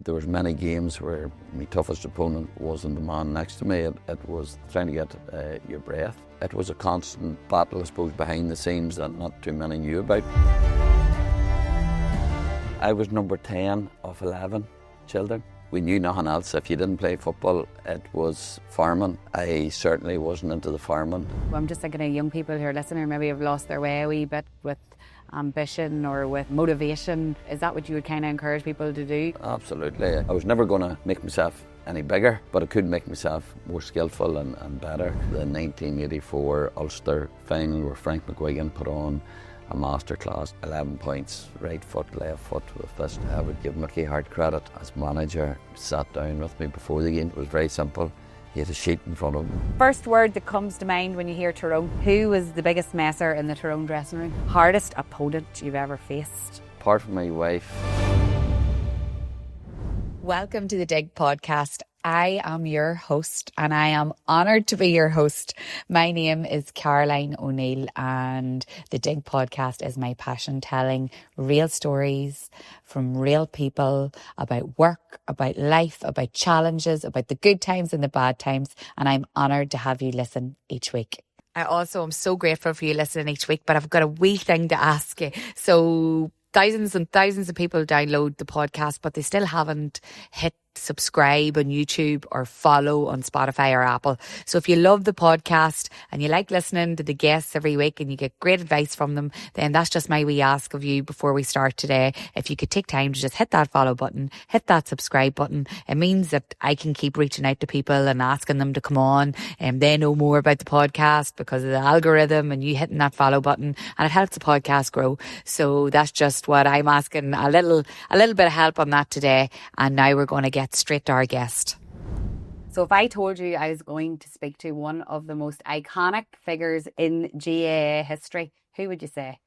There was many games where my toughest opponent wasn't the man next to me. It was trying to get your breath. It was a constant battle, I suppose, behind the scenes that not too many knew about. I was number 10 of 11 children. We knew nothing else. If you didn't play football, it was farming. I certainly wasn't into the farming. I'm just thinking of young people who are listening who maybe have lost their way a wee bit with ambition or with motivation. Is that what you would kind of encourage people to do? Absolutely. I was never going to make myself any bigger, but I could make myself more skillful and better. The 1984 Ulster final where Frank McGuigan put on a masterclass, 11 points, right foot, left foot with fist. I would give Mickey Hart credit. As manager, sat down with me before the game. It was very simple. He had a sheet in front of him. First word that comes to mind when you hear Tyrone. Who was the biggest messer in the Tyrone dressing room? Hardest opponent you've ever faced? Apart from my wife. Welcome to the Dig podcast. I am your host and I am honoured to be your host. My name is Caroline O'Neill and the Dig podcast is my passion, telling real stories from real people about work, about life, about challenges, about the good times and the bad times, and I'm honoured to have you listen each week. I also am so grateful for you listening each week, but I've got a wee thing to ask you. So thousands and thousands of people download the podcast, but they still haven't hit subscribe on YouTube or follow on Spotify or Apple. So if you love the podcast and you like listening to the guests every week and you get great advice from them, then that's just my wee ask of you before we start today. If you could take time to just hit that follow button, hit that subscribe button, it means that I can keep reaching out to people and asking them to come on, and they know more about the podcast because of the algorithm and you hitting that follow button, and it helps the podcast grow. So that's just what I'm asking, a little bit of help on that today. And now we're going to get straight to our guest. So if I told you I was going to speak to one of the most iconic figures in GAA history, who would you say?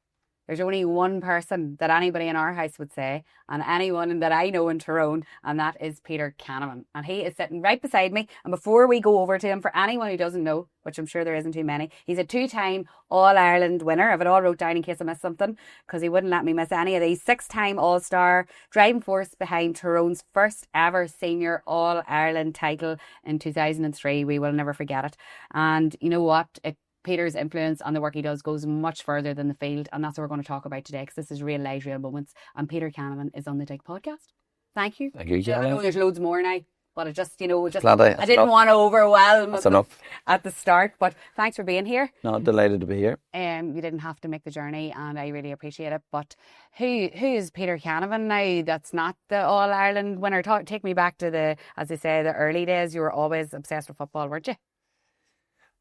There's only one person that anybody in our house would say, and anyone that I know in Tyrone, and that is Peter Cannavan. And he is sitting right beside me. And before we go over to him, for anyone who doesn't know, which I'm sure there isn't too many, he's a 2-time All-Ireland winner. I have it all wrote down in case I missed something, because he wouldn't let me miss any of these. 6-time All-Star, driving force behind Tyrone's first ever senior All-Ireland title in 2003. We will never forget it. And you know what? Peter's influence on the work he does goes much further than the field, and that's what we're going to talk about today, because this is real life, real moments. And Peter Cannavan is on the Dig podcast. Thank you. Thank you, Caroline. I know there's loads more now, but I just, I didn't enough. Want to overwhelm at the start, but thanks for being here. No, delighted to be here. You didn't have to make the journey, and I really appreciate it. But who is Peter Cannavan now? That's not the All Ireland winner. Take me back to the, as I say, the early days. You were always obsessed with football, weren't you?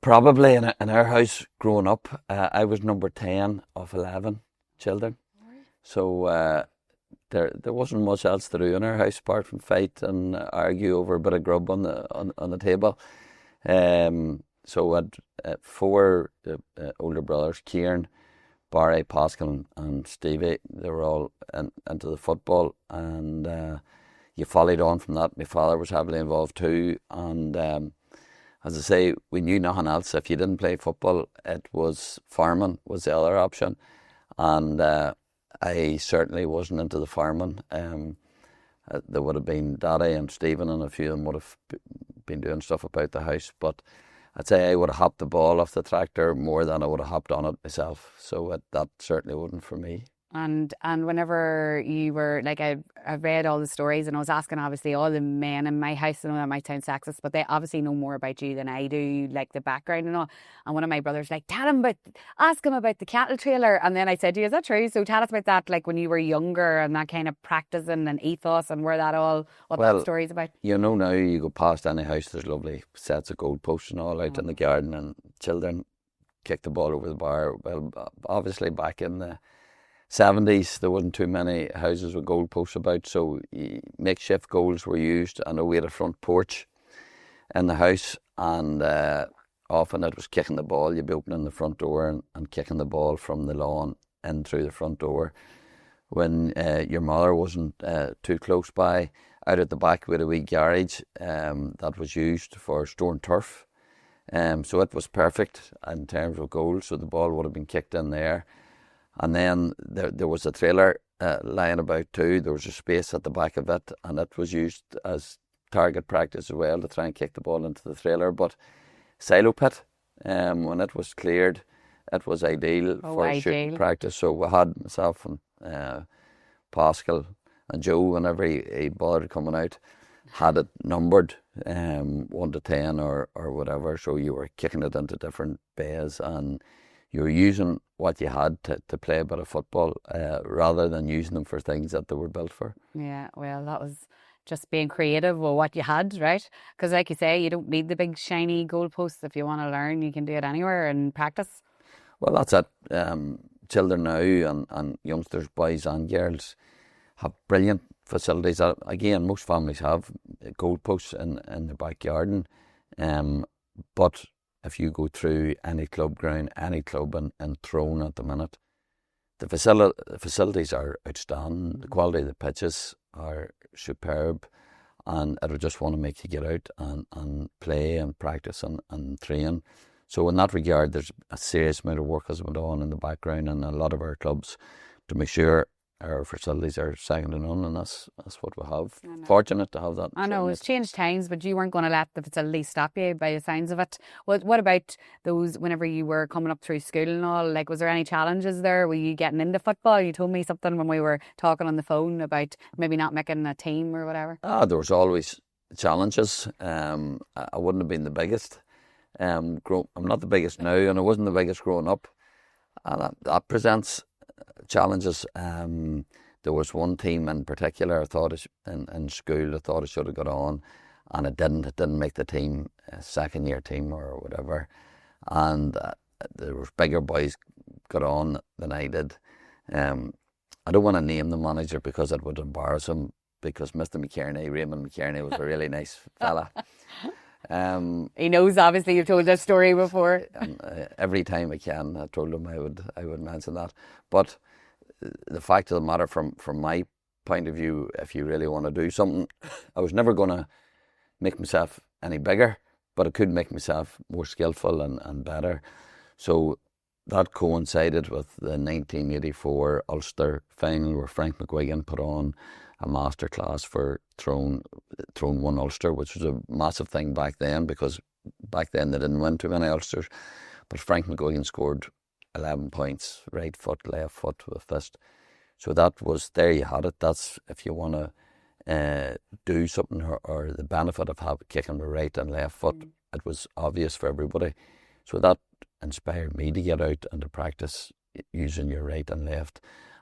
Probably in our house growing up, I was number 10 of 11 children. So there wasn't much else to do in our house apart from fight and argue over a bit of grub on the table. So I had 4 older brothers, Kieran, Barry, Pascal and Stevie. They were all into the football, and you followed on from that. My father was heavily involved too, and as I say, we knew nothing else. If you didn't play football, it was farming was the other option. And I certainly wasn't into the farming. There would have been Daddy and Stephen, and a few of them would have been doing stuff about the house. But I'd say I would have hopped the ball off the tractor more than I would have hopped on it myself. So that certainly wasn't for me. And whenever you were, like, I've read all the stories, and I was asking obviously all the men in my house, and that might sound sexist, but they obviously know more about you than I do, like the background and all. And one of my brothers like, ask him about the cattle trailer. And then I said to you, is that true? So tell us about that, like when you were younger, and that kind of practicing and ethos, and that story's about. You know, now you go past any house, there's lovely sets of goalposts and all out in the garden, and children kick the ball over the bar. Well, obviously back in the 70s, there wasn't too many houses with goalposts about, so makeshift goals were used. I know we had a front porch in the house, and often it was kicking the ball. You'd be opening the front door and kicking the ball from the lawn in through the front door. When your mother wasn't too close by, out at the back we had a wee garage that was used for storing turf. So it was perfect in terms of goals, so the ball would have been kicked in there. And then there was a trailer lying about too. There was a space at the back of it, and it was used as target practice as well to try and kick the ball into the trailer. But silo pit, when it was cleared, it was ideal for shooting practice. So we had myself and Pascal and Joe, whenever he bothered coming out, had it numbered 1 to 10 or whatever. So you were kicking it into different bays, and you were using what you had to play a bit of football rather than using them for things that they were built for. Yeah, well, that was just being creative with what you had, right? Because like you say, you don't need the big shiny goalposts. If you want to learn, you can do it anywhere and practice. Well, that's it. Children now and youngsters, boys and girls, have brilliant facilities. Again, most families have goalposts in their backyard. But if you go through any club ground, any club in Tyrone at the minute, the facilities are outstanding. The quality of the pitches are superb, and it'll just want to make you get out and play and practice and train. So in that regard, there's a serious amount of work has went on in the background in a lot of our clubs to make sure our facilities are second to none, and that's what we have. Fortunate to have that. I know it's changed times, but you weren't going to let the facilities stop you by the signs of it. What about those whenever you were coming up through school and all? Like, was there any challenges there? Were you getting into football? You told me something when we were talking on the phone about maybe not making a team or whatever. There was always challenges. I wouldn't have been the biggest. I'm not the biggest now, and I wasn't the biggest growing up. And that presents challenges. There was one team in particular I thought in school I thought I should have got on, and it didn't. It didn't make the team, second year team or whatever. And there was bigger boys got on than I did. I don't want to name the manager because it would embarrass him, because Mr. McKierney, Raymond McKierney, was a really nice fella. He knows, obviously, you've told that story before. Every time I can, I told him I would mention that. But the fact of the matter, from my point of view, if you really want to do something, I was never going to make myself any bigger, but I could make myself more skillful and better. So that coincided with the 1984 Ulster final, where Frank McGuigan put on a masterclass for Tyrone 1 Ulster, which was a massive thing back then, because back then they didn't win too many Ulsters. But Frank McGuigan scored 11 points, right foot, left foot with fist. So that was, there you had it. That's if you want to do something, or the benefit of kicking the right and left foot, it was obvious for everybody. So that inspired me to get out and to practice using your right and left,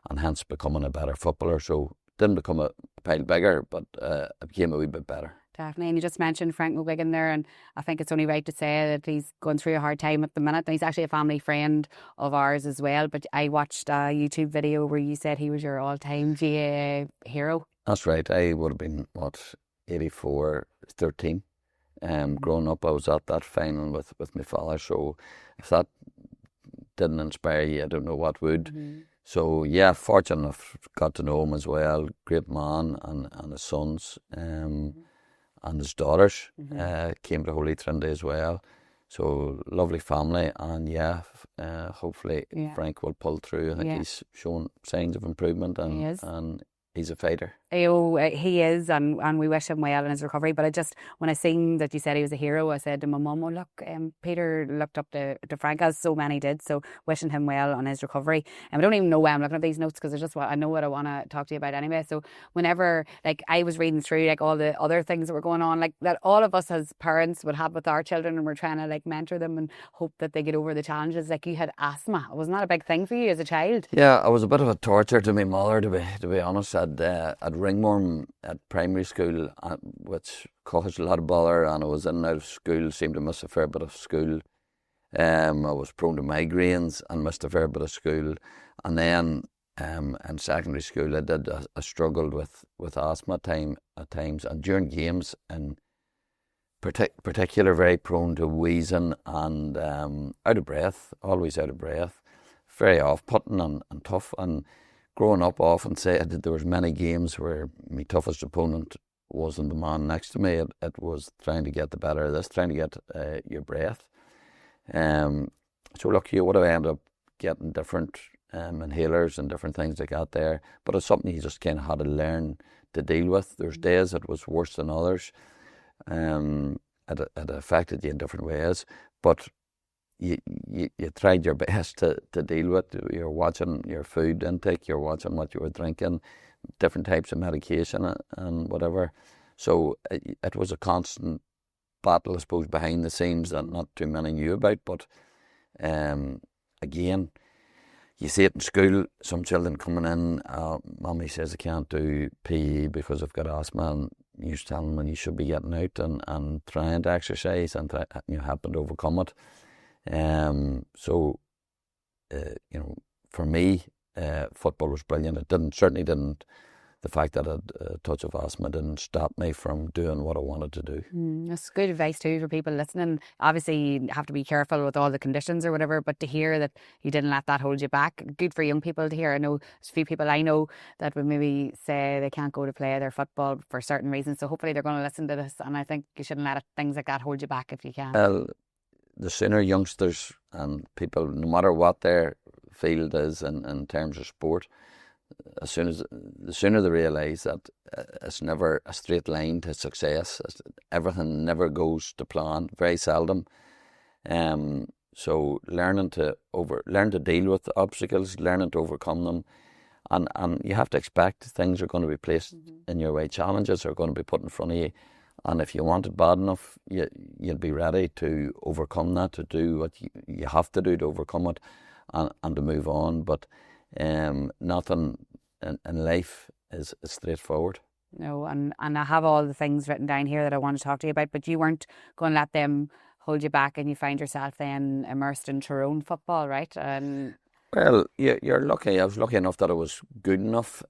and hence becoming a better footballer. So didn't become a pile bigger, but it became a wee bit better. Definitely. And you just mentioned Frank McGuigan there, and I think it's only right to say that he's going through a hard time at the minute. And he's actually a family friend of ours as well. But I watched a YouTube video where you said he was your all-time GAA hero. That's right. I would have been, 84, 13. Growing up, I was at that final with my father. So if that didn't inspire you, I don't know what would. Mm-hmm. So yeah, fortunate enough, got to know him as well. Great man, and his sons and his daughters came to Holy Trinity as well. So lovely family, and hopefully Frank will pull through. I think he's shown signs of improvement, and he's a fighter. He is, and we wish him well in his recovery. But when I seen that you said he was a hero, I said to my mum, look, Peter looked up to Frank, as so many did, so wishing him well on his recovery. And I don't even know why I'm looking at these notes, because I know what I want to talk to you about anyway. So whenever, I was reading through, all the other things that were going on, that all of us as parents would have with our children, and we're trying to, mentor them and hope that they get over the challenges. You had asthma. Was not a big thing for you as a child? Yeah, I was a bit of a torture to my mother, to be honest. I'd ringworm at primary school, which caused a lot of bother, and I was in and out of school, seemed to miss a fair bit of school. I was prone to migraines and missed a fair bit of school. And then in secondary school I struggled with asthma at times, and during games in particular very prone to wheezing and out of breath, always out of breath, very off-putting and tough. And growing up, often said that there was many games where my toughest opponent wasn't the man next to me. It was trying to get the better of this, trying to get your breath. So look, you would have ended up getting different inhalers and different things like that there. But it's something you just kind of had to learn to deal with. There's days it was worse than others. It affected you in different ways, but you tried your best to deal with. You're watching your food intake, you're watching what you were drinking, different types of medication and whatever. So it was a constant battle, I suppose, behind the scenes that not too many knew about. But again, you see it in school, some children coming in, Mommy says I can't do PE because I've got asthma, and you tell them when you should be getting out and trying to exercise and helping to overcome it. For me, football was brilliant. It certainly didn't. The fact that I had a touch of asthma didn't stop me from doing what I wanted to do. That's good advice too for people listening. Obviously, you have to be careful with all the conditions or whatever, but to hear that you didn't let that hold you back, good for young people to hear. I know there's a few people I know that would maybe say they can't go to play their football for certain reasons. So hopefully they're going to listen to this, and I think you shouldn't let things like that hold you back if you can. Well, the sooner youngsters and people, no matter what their field is in terms of sport, the sooner they realise that it's never a straight line to success. Everything never goes to plan, very seldom. So learning to deal with the obstacles, learning to overcome them, and you have to expect things are going to be placed in your way. Challenges are going to be put in front of you, and if you want it bad enough, you'll be ready to overcome that, to do what you have to do to overcome it, and to move on. But nothing in life is straightforward. No, and I have all the things written down here that I want to talk to you about, but you weren't going to let them hold you back, and you find yourself then immersed in Tyrone football, right? And well, you're lucky. I was lucky enough that I was good enough.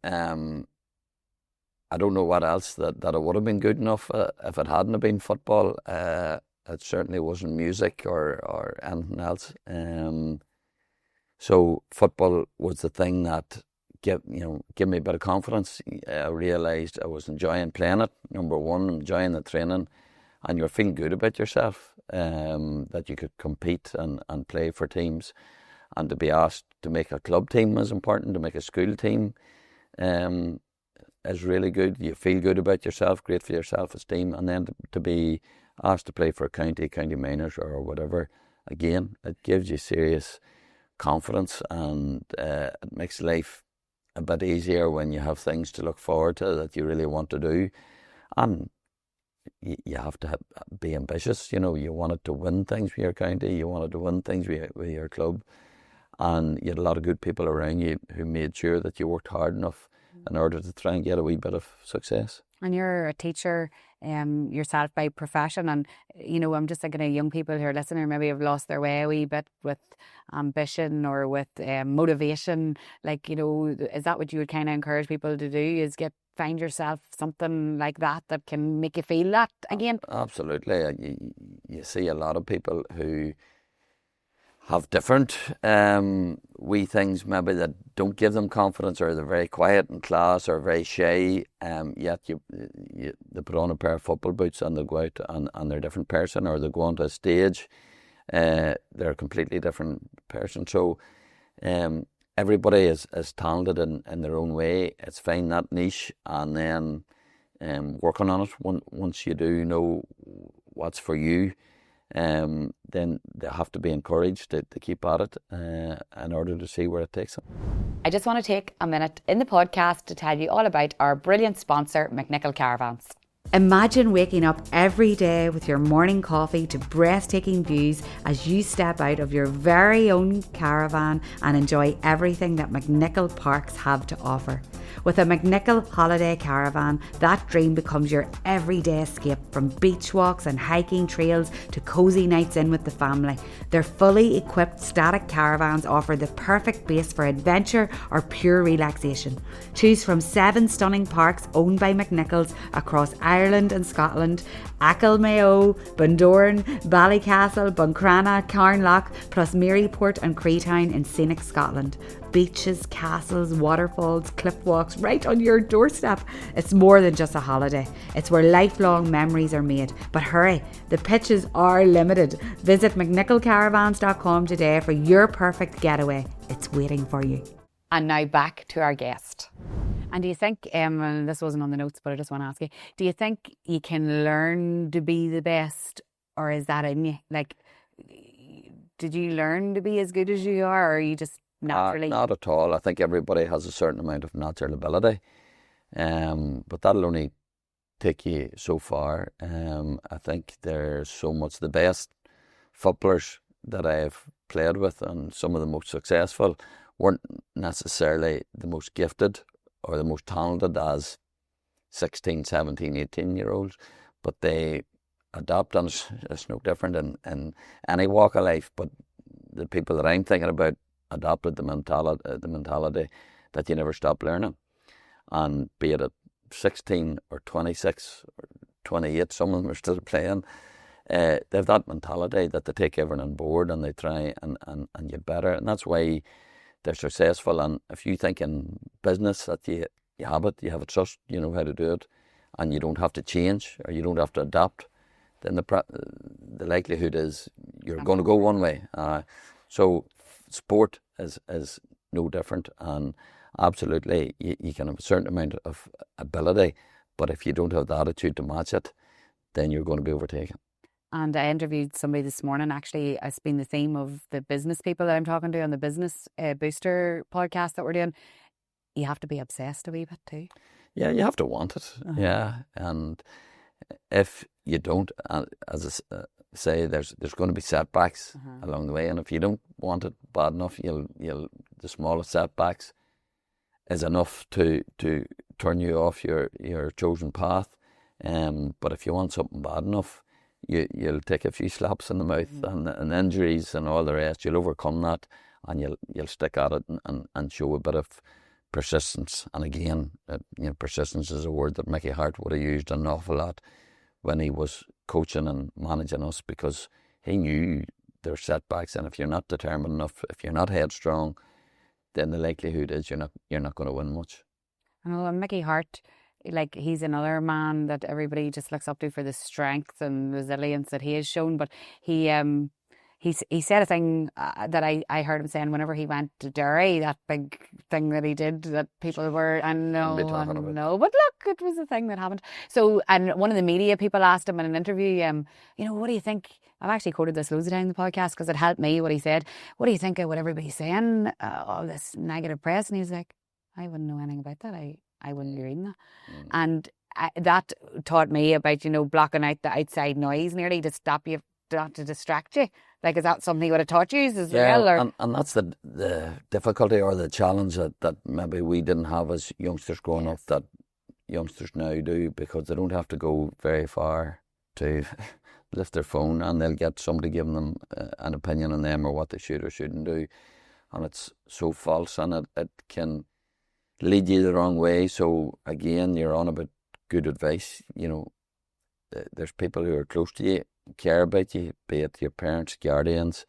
I don't know what else that I would have been good enough if it hadn't have been football. It certainly wasn't music or anything else. So football was the thing that give me a bit of confidence. I realised I was enjoying playing it. Number one, enjoying the training, and you're feeling good about yourself. That you could compete and play for teams, and to be asked to make a club team was important. To make a school team is really good. You feel good about yourself, great for your self-esteem, and then to be asked to play for a county minors or whatever, again, it gives you serious confidence, and it makes life a bit easier when you have things to look forward to that you really want to do. And you have to be ambitious. You wanted to win things with your county, you wanted to win things with your club, and you had a lot of good people around you who made sure that you worked hard enough in order to try and get a wee bit of success. And you're a teacher yourself by profession, and I'm just thinking of young people who are listening who maybe have lost their way a wee bit with ambition or with motivation. Like, is that what you would kind of encourage people to do, is find yourself something like that can make you feel that again? Absolutely. You see a lot of people who have different wee things maybe that don't give them confidence, or they're very quiet in class or very shy, yet they put on a pair of football boots and they go out and they're a different person, or they go onto a stage, they're a completely different person. So everybody is talented in their own way. It's finding that niche and then working on it. Once you do know what's for you, then they have to be encouraged to keep at it in order to see where it takes them. I just want to take a minute in the podcast to tell you all about our brilliant sponsor, McNichol Caravans. Imagine waking up every day with your morning coffee to breathtaking views as you step out of your very own caravan and enjoy everything that McNichol Parks have to offer. With a McNichol holiday caravan, that dream becomes your everyday escape, from beach walks and hiking trails to cosy nights in with the family. Their fully equipped static caravans offer the perfect base for adventure or pure relaxation. Choose from 7 stunning parks owned by McNichols across Ireland, Ireland and Scotland, Achill Mayo, Bundoran, Ballycastle, Buncrana, Carnlough, plus Maryport and Creetown in scenic Scotland. Beaches, castles, waterfalls, cliff walks right on your doorstep. It's more than just a holiday. It's where lifelong memories are made. But hurry, the pitches are limited. Visit McNicholCaravans.com today for your perfect getaway. It's waiting for you. And now back to our guest. And do you think, and this wasn't on the notes, but I just want to ask you, do you think you can learn to be the best, or is that in you? Like, did you learn to be as good as you are, or are you just naturally? Not at all. I think everybody has a certain amount of natural ability, but that'll only take you so far. I think there's so much. The best footballers that I've played with, and some of the most successful, weren't necessarily the most gifted or the most talented as 16, 17, 18-year-olds, but they adapt, and it's no different in any walk of life. But the people that I'm thinking about adopted the mentality that you never stop learning. And be it at 16 or 26 or 28, some of them are still playing, they have that mentality that they take everyone on board and they try and get better. And that's why they're successful. And if you think in business that you have it trust, you know how to do it, and you don't have to change or you don't have to adapt, then the likelihood is you're going to go one way. So sport is no different, and absolutely you can have a certain amount of ability, but if you don't have the attitude to match it, then you're going to be overtaken. And I interviewed somebody this morning, actually. It's been the theme of the business people that I'm talking to on the Business Booster podcast that we're doing. You have to be obsessed a wee bit too. Yeah, you have to want it. Yeah, and if you don't, as I say, there's going to be setbacks along the way, and if you don't want it bad enough, the smallest setbacks is enough to turn you off your chosen path. But if you want something bad enough, you'll take a few slaps in the mouth and injuries and all the rest. You'll overcome that, and you'll stick at it and show a bit of persistence. And again, persistence is a word that Mickey Hart would have used an awful lot when he was coaching and managing us, because he knew there's setbacks, and if you're not determined enough, if you're not headstrong, then the likelihood is you're not going to win much. I know, and Mickey Hart, like, he's another man that everybody just looks up to for the strength and resilience that he has shown. But he said a thing that I heard him saying whenever he went to Derry, that big thing that he did that people were, I know, but look, it was a thing that happened. So, and one of the media people asked him in an interview, what do you think? I've actually quoted this loads of times in the podcast because it helped me, what he said. What do you think of what everybody's saying, all this negative press? And he was like, I wouldn't know anything about that. I wouldn't be reading that. And that taught me about, blocking out the outside noise nearly to stop you, not to distract you. Like, is that something he would have taught you as well? Or? And that's the difficulty or the challenge that maybe we didn't have as youngsters growing up that youngsters now do, because they don't have to go very far to lift their phone and they'll get somebody giving them an opinion on them or what they should or shouldn't do. And it's so false, and it can lead you the wrong way. So again, you're on about good advice. There's people who are close to you, care about you, be it your parents, guardians,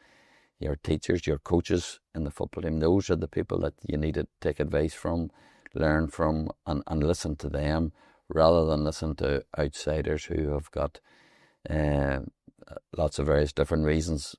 your teachers, your coaches in the football team. Those are the people that you need to take advice from, learn from, and listen to them, rather than listen to outsiders who have got lots of various different reasons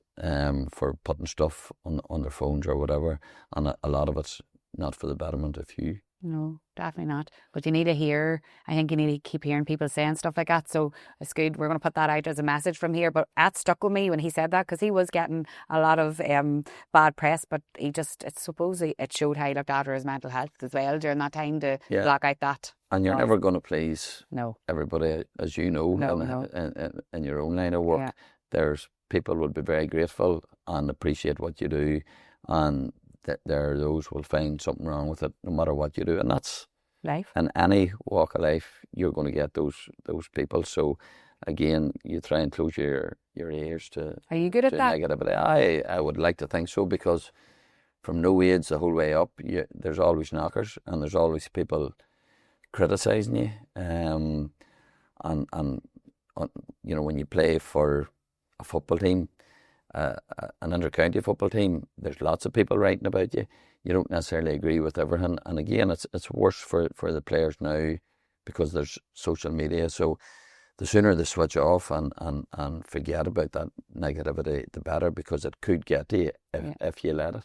for putting stuff on their phones or whatever, and a lot of it's not for the betterment of you. No, definitely not. But you need to hear, I think you need to keep hearing people saying stuff like that. So it's good. We're going to put that out as a message from here. But that stuck with me when he said that, because he was getting a lot of bad press, but I suppose it showed how he looked after his mental health as well during that time to block out that. And you're never going to please everybody, as you know, in your own line of work. Yeah. There's people will be very grateful and appreciate what you do, and there are those who will find something wrong with it no matter what you do, and that's life. In any walk of life, you're going to get those people. So again, you try and close your ears to. Are you good at that? Negativity. I would like to think so, because from no age the whole way up, there's always knockers and there's always people criticising you, and you know, when you play for a football team, an inter-county football team, there's lots of people writing about you. You don't necessarily agree with everything, and again, it's worse for the players now because there's social media. So the sooner they switch off and forget about that negativity, the better, because it could get to you if you let it.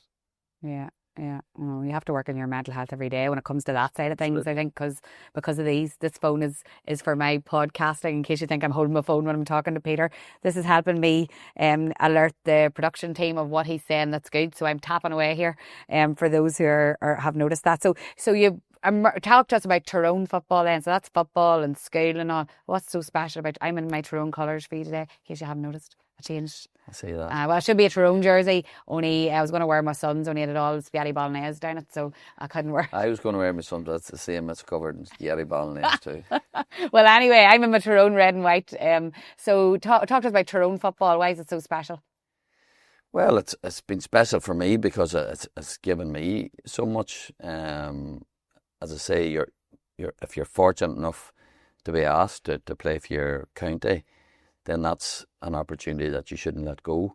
Yeah. Yeah, well, you have to work on your mental health every day when it comes to that side of things. I think because of this phone is for my podcasting. In case you think I'm holding my phone when I'm talking to Peter, this is helping me alert the production team of what he's saying. That's good. So I'm tapping away here. For those who have noticed that. So you talk to us about Tyrone football then. So that's football and school and all. What's so special about? I'm in my Tyrone colours for you today. In case you haven't noticed, I changed. I see that. Well, it should be a Tyrone jersey. Only I was going to wear my son's. Only it had all spaghetti bolognese down it, so I couldn't wear. I was going to wear my son's, but it's the same. It's covered in spaghetti bolognese too. Well, anyway, I'm in my Tyrone red and white. So talk to us about Tyrone football. Why is it so special? Well, it's been special for me because it's given me so much. As I say, you're if you're fortunate enough to be asked to play for your county, then that's an opportunity that you shouldn't let go.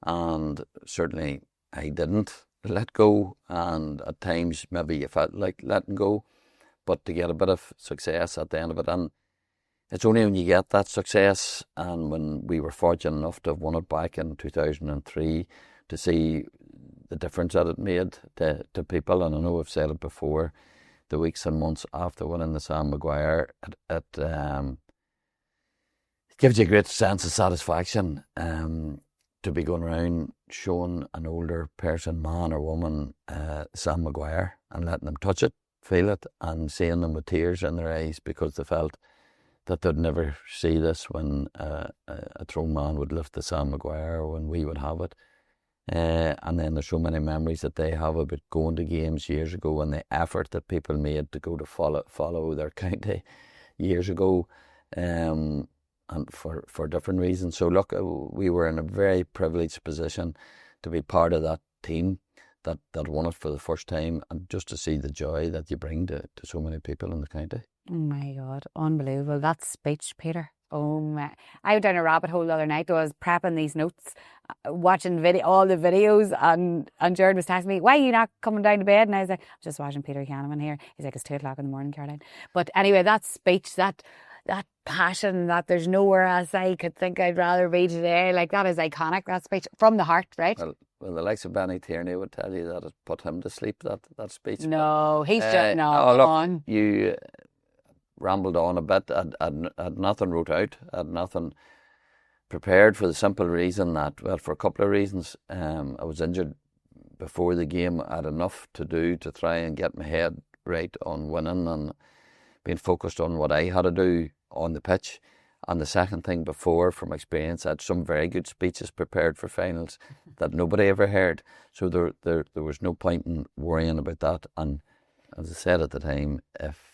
And certainly I didn't let go, and at times maybe you felt like letting go, but to get a bit of success at the end of it. And it's only when you get that success, and when we were fortunate enough to have won it back in 2003, to see the difference that it made to people. And I know I've said it before, the weeks and months after winning the Sam Maguire, it gives you a great sense of satisfaction to be going around showing an older person, man or woman, Sam Maguire, and letting them touch it, feel it, and seeing them with tears in their eyes because they felt that they'd never see this when a Tyrone man would lift the Sam Maguire, or when we would have it. And then there's so many memories that they have about going to games years ago and the effort that people made to go to follow their county years ago. And for different reasons. So look, we were in a very privileged position to be part of that team that won it for the first time, and just to see the joy that you bring to so many people in the county. Oh my God, unbelievable. That speech, Peter. Oh my. I went down a rabbit hole the other night. I was prepping these notes, watching all the videos, and Jared was texting me, why are you not coming down to bed? And I was like, I'm just watching Peter Cannavan here. He's like, it's 2 o'clock in the morning, Caroline. But anyway, that speech, that passion, that there's nowhere else I could think I'd rather be today, like, that is iconic, that speech, from the heart, right? Well, the likes of Benny Tierney would tell you that it put him to sleep, that speech. No, he's just, no, oh, look, on. You rambled on a bit. I'd nothing wrote out, I'd nothing prepared, for the simple reason that, well, for a couple of reasons. I was injured before the game. I had enough to do to try and get my head right on winning and being focused on what I had to do on the pitch. And the second thing, before, from experience, I had some very good speeches prepared for finals that nobody ever heard. So there was no point in worrying about that. And as I said at the time, if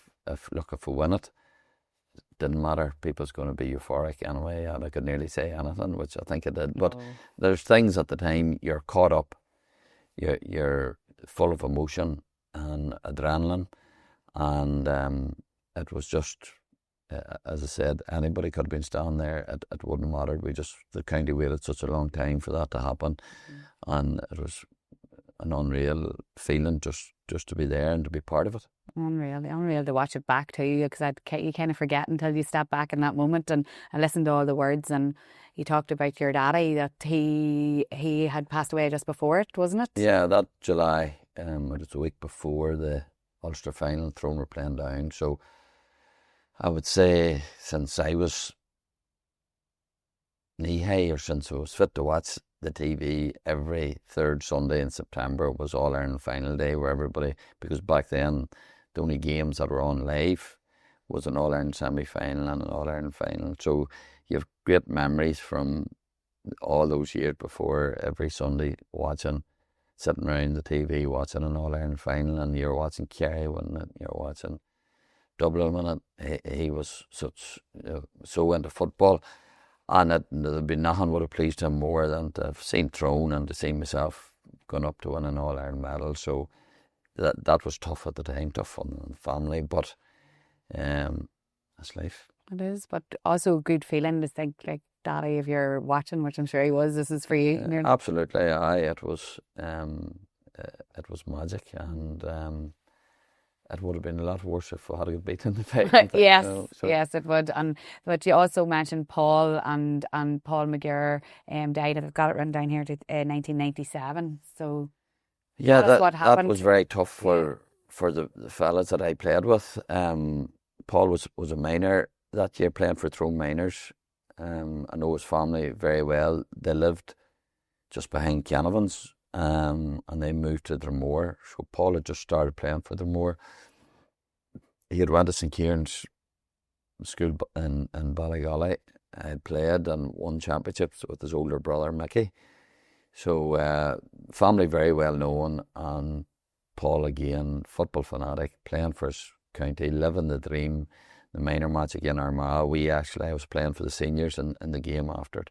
we win it, didn't matter. People's going to be euphoric anyway, and I could nearly say anything, which I think I did. But there's things at the time, you're caught up, you're full of emotion and adrenaline, and it was just, as I said, anybody could have been standing there. It wouldn't matter. The county waited such a long time for that to happen, and it was an unreal feeling just to be there and to be part of it. Unreal to watch it back too, because you kind of forget until you step back in that moment and listen to all the words. And you talked about your daddy, that he had passed away just before it, wasn't it? Yeah, that July, it was the week before the Ulster final. Tyrone were playing down, so I would say since I was knee-high, or since I was fit to watch the TV, every third Sunday in September was All-Ireland final day, where everybody, because back then the only games that were on live was an All-Ireland semi-final and an All-Ireland final. So you have great memories from all those years before, every Sunday sitting around the TV watching an All-Ireland final, and you're watching Kerry winning it, you're watching Dublin winning it. He was so into football. And there'd be nothing would have pleased him more than to have seen Tyrone and to see myself going up to win an All-Ireland medal. So that was tough at the time, tough on the family, but that's life. It is, but also a good feeling to think like, Daddy, if you're watching, which I'm sure he was, this is for you. Absolutely, it was magic, and it would have been a lot worse if I had to get beaten in the fight. Yes, yes, it would. But you also mentioned Paul and Paul McGirr died. I've got it written down here to 1997. So yeah, what happened. That was very tough for the fellas that I played with. Paul was a minor that year, playing for Tyrone Minors. I know his family very well. They lived just behind Canavan's, and they moved to Dromore. So Paul had just started playing for Dromore. He had went to St. Kieran's school in Ballygolly. I had played and won championships with his older brother Mickey. So family very well known, and Paul again, football fanatic, playing for his county, living the dream. The minor match again, Armagh. I was playing for the seniors in the game after it,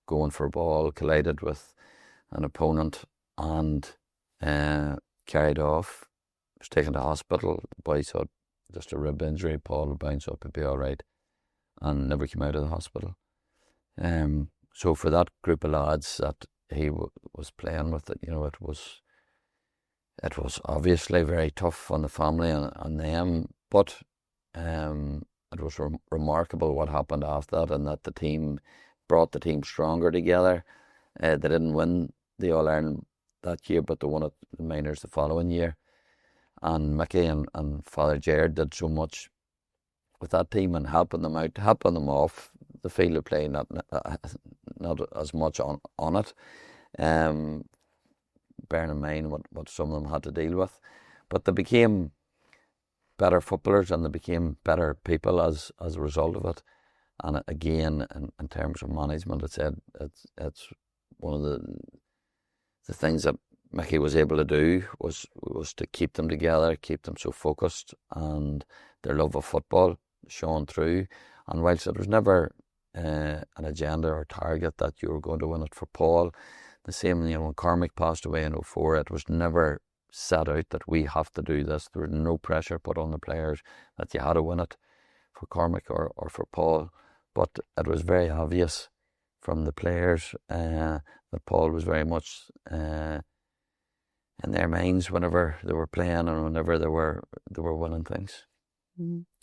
going for a ball, collided with an opponent and carried off. Was taken to hospital. The boys thought just a rib injury. Paul would bounce up and be all right, and never came out of the hospital. So for that group of lads that he was playing with, it was obviously very tough on the family and them, but it was remarkable what happened after that, and that the team brought the team stronger together. They didn't win the All-Ireland that year, but they won it the minors the following year. And Mickey and Father Jared did so much with that team and helping them out, helping them off the field of play, not as much on it. Bearing in mind what some of them had to deal with. But they became better footballers and they became better people as a result of it. And again, in terms of management, it's one of the things that Mickey was able to do was to keep them together, keep them so focused, and their love of football shone through. And whilst it was never an agenda or target that you were going to win it for Paul, the same, when Cormac passed away in 2004, it was never set out that we have to do this. There was no pressure put on the players that you had to win it for Cormac or for Paul. But it was very obvious from the players that Paul was very much in their minds whenever they were playing and whenever they were winning things.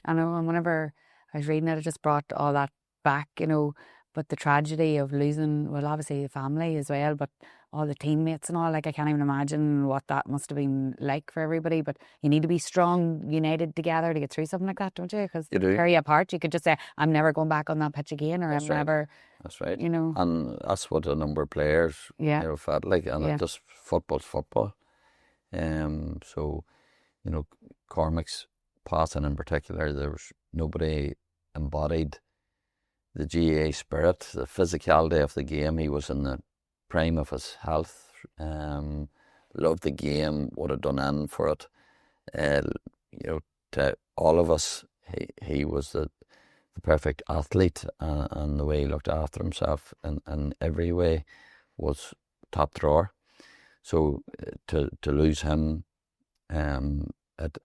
I know, and whenever I was reading it, it just brought all that back, but the tragedy of losing, well, obviously the family as well, but all the teammates and all, like I can't even imagine what that must have been like for everybody. But you need to be strong, united together to get through something like that, don't you? Because tear you apart. You could just say, I'm never going back on that pitch again, or I'm never. That's right. And that's what a number of players felt like, and it just football's football. So, Cormac's passing in particular, there was nobody embodied the GAA spirit, the physicality of the game. He was in the prime of his health. Loved the game, would have done anything for it. To all of us, he was the perfect athlete, and the way he looked after himself in every way was top drawer. So to lose him, it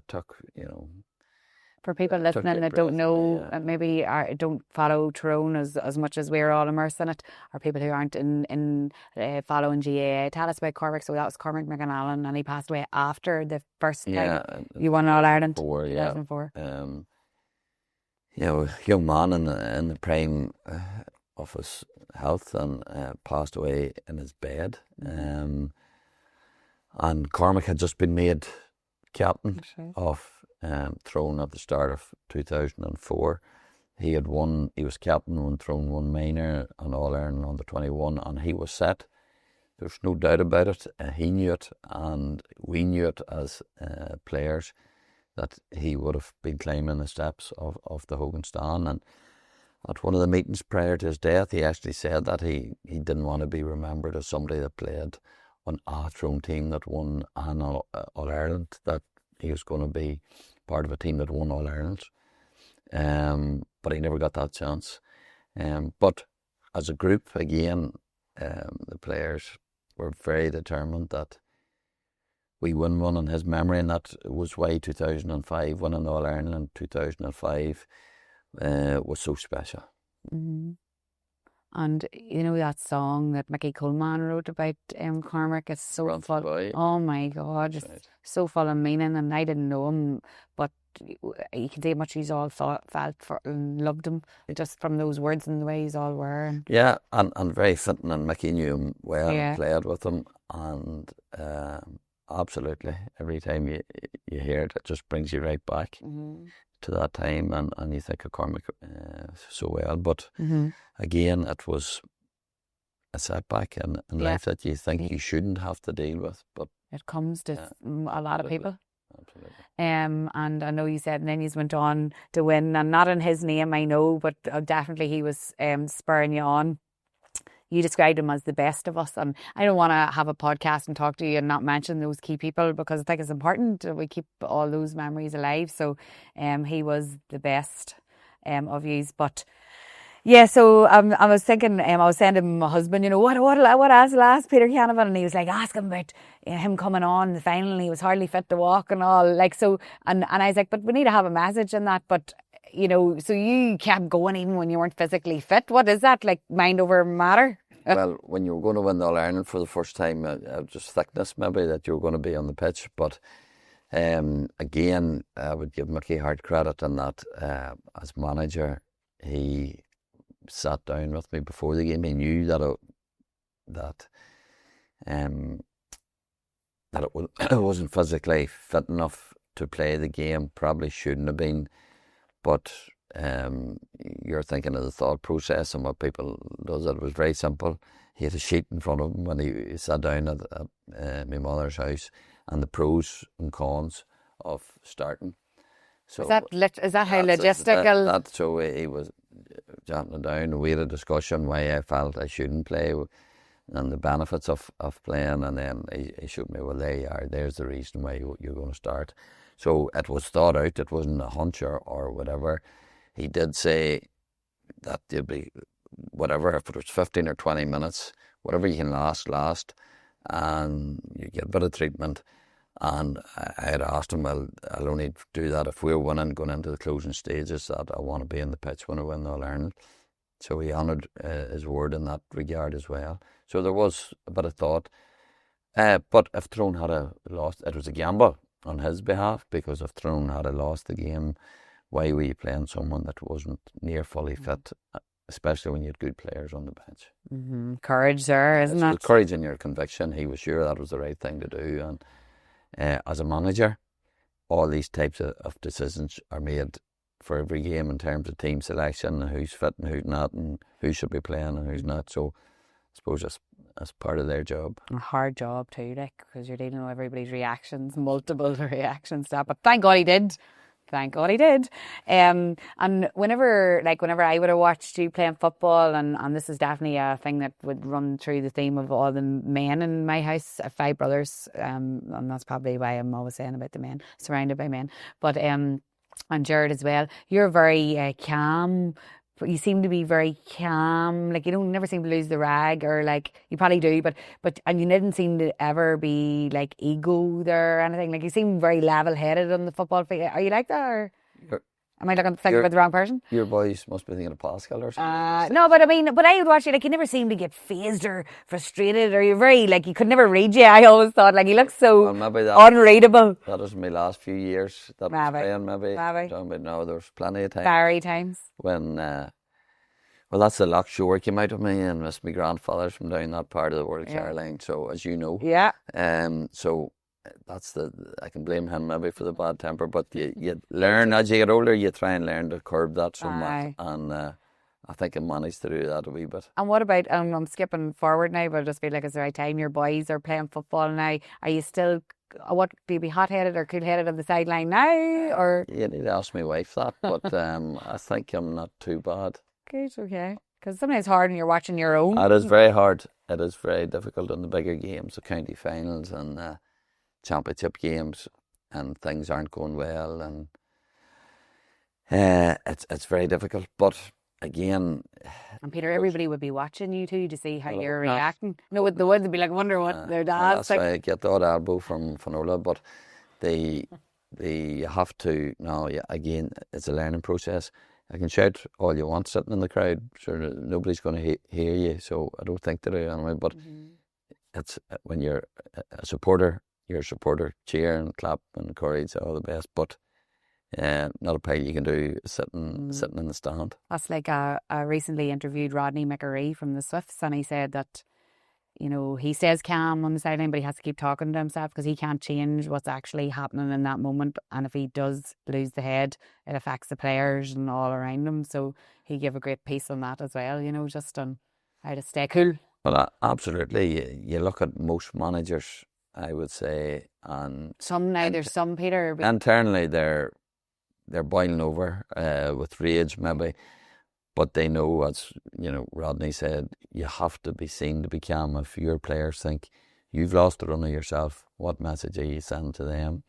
took, For people listening that don't know, maybe don't follow Tyrone as much as we're all immersed in it, or people who aren't in following GAA, tell us about Cormac. So that was Cormac McAnallen, and he passed away after the first time you won All-Ireland, 2004. Young man in the prime of his health, and passed away in his bed. And Cormac had just been made captain of Tyrone at the start of 2004. He was captain when Tyrone won minor and All-Ireland under 21, and he was set. There's no doubt about it. He knew it, and we knew it as players, that he would have been climbing the steps of the Hogan stand. And at one of the meetings prior to his death, he actually said that he didn't want to be remembered as somebody that played on a Tyrone team that won an All-Ireland, that he was going to be part of a team that won All-Ireland. But he never got that chance. But as a group, again, the players were very determined that we won one in his memory, and that was why 2005, winning All Ireland in 2005, was so special. Mm-hmm. And you know that song that Mickey Coleman wrote about Cormac is so full. Oh my God, it's so full of meaning. And I didn't know him, but you can see how much he's all felt for and loved him just from those words and the way he's all were. Yeah, and very fitting, and Mickey knew him well and Yeah. played with him, and absolutely every time you hear it, it just brings you right back to that time, and you think of Cormac so well. But again, it was a setback in life that you think you shouldn't have to deal with, but it comes to a lot of people. Absolutely. And I know you said, and then you went on to win, and not in his name, I know, but definitely he was spurring you on. You described him as the best of us, and I don't want to have a podcast and talk to you and not mention those key people, because I think it's important that we keep all those memories alive. So he was the best of yous. But yeah, so I was thinking, I was saying to my husband, you know, what else will I ask Peter Cannavan? And he was like, ask him about him coming on in the final, and he was hardly fit to walk and all. Like, so, and I was like, but we need to have a message in that. But, you know, so you kept going even when you weren't physically fit. What is that, like mind over matter? Well, when you were going to win the All Ireland for the first time, just thickness maybe that you were going to be on the pitch. But again, I would give Mickey hard credit in that as manager, he sat down with me before the game. He knew that it wasn't physically fit enough to play the game. Probably shouldn't have been, but you're thinking of the thought process and what people does. It was very simple. He had a sheet in front of him when he sat down at my mother's house, and the pros and cons of starting. So is that how logistical? So he was jotting it down. We had a discussion why I felt I shouldn't play and the benefits of playing, and then he showed me, well, there's the reason why you're going to start. So it was thought out. It wasn't a hunch or whatever. He did say that there'd be whatever, if it was 15 or 20 minutes, whatever you can last, and you get a bit of treatment. And I had asked him, well, I'll only do that if we're winning, going into the closing stages, that I want to be in the pitch when I win the All Ireland. So he honoured his word in that regard as well. So there was a bit of thought. But if Tyrone had lost, it was a gamble on his behalf, because if Tyrone had lost the game, why were you playing someone that wasn't near fully fit, especially when you had good players on the bench? Courage there, isn't it? Courage in your conviction. He was sure that was the right thing to do, and as a manager, all these types of decisions are made for every game in terms of team selection and who's fit and who's not, and who should be playing and who's not. So I suppose that's part of their job. A hard job too, like, because you're dealing with everybody's reactions, multiple reactions to that. But thank God he did. Thank God he did. And whenever I would have watched you playing football, and this is definitely a thing that would run through the theme of all the men in my house. I have 5 brothers, and that's probably why I'm always saying about the men, surrounded by men. But and Jared as well. You're very calm. You seem to be very calm. Like, you don't never seem to lose the rag, or like you probably do, but and you didn't seem to ever be like ego there or anything. Like, you seem very level-headed on the football field. Are you like that, or am I thinking about the wrong person? Your boys must be thinking of Pascal or something. No, but I mean, but I would watch you, like, you never seem to get phased or frustrated, or you're very, like, you could never read you. I always thought, like, you look so unreadable. That was my last few years. That was playing, maybe. But no, there was plenty of times. Barry times. When, well, that's the luck. Sure, came out of me and missed my grandfather's from down that part of the world, Caroline. So, as you know. Yeah. So, I can blame him maybe for the bad temper, but you learn as you get older, you try and learn to curb that somewhat. And I think I managed to do that a wee bit. And what about, I'm skipping forward now, but I just feel like it's the right time. Your boys are playing football now. Are you still, do you be hot-headed or cool-headed on the sideline now? Or you need to ask my wife that, but I think I'm not too bad. Good, okay. Because sometimes it's hard when you're watching your own. It is very hard. It is very difficult in the bigger games, the county finals and championship games, and things aren't going well, and it's very difficult. But again, And Peter, everybody would be watching you too to see how Well, you're reacting. No, the ones would be like, wonder what their dad's that's like. why I get the odd elbow from Finola, but they have to now. Yeah, again, it's a learning process. I can shout all you want sitting in the crowd. Sure, nobody's going to hear you, so I don't think they do anyway. But it's when you're a supporter, you're a supporter. Cheer and clap and encourage, all the best. But not a pile you can do sitting in the stand. That's like I recently interviewed Rodney McGirr from the Swifts, and he said that, you know, he says calm on the sideline, but he has to keep talking to himself because he can't change what's actually happening in that moment. And if he does lose the head, it affects the players and all around him. So he gave a great piece on that as well, you know, just on how to stay cool. Well, absolutely. You look at most managers, I would say, and There's some, Peter. Internally, they're boiling over with rage, maybe. But they know, as you know, Rodney said, you have to be seen to be calm. If your players think you've lost the run of yourself, what message are you sending to them?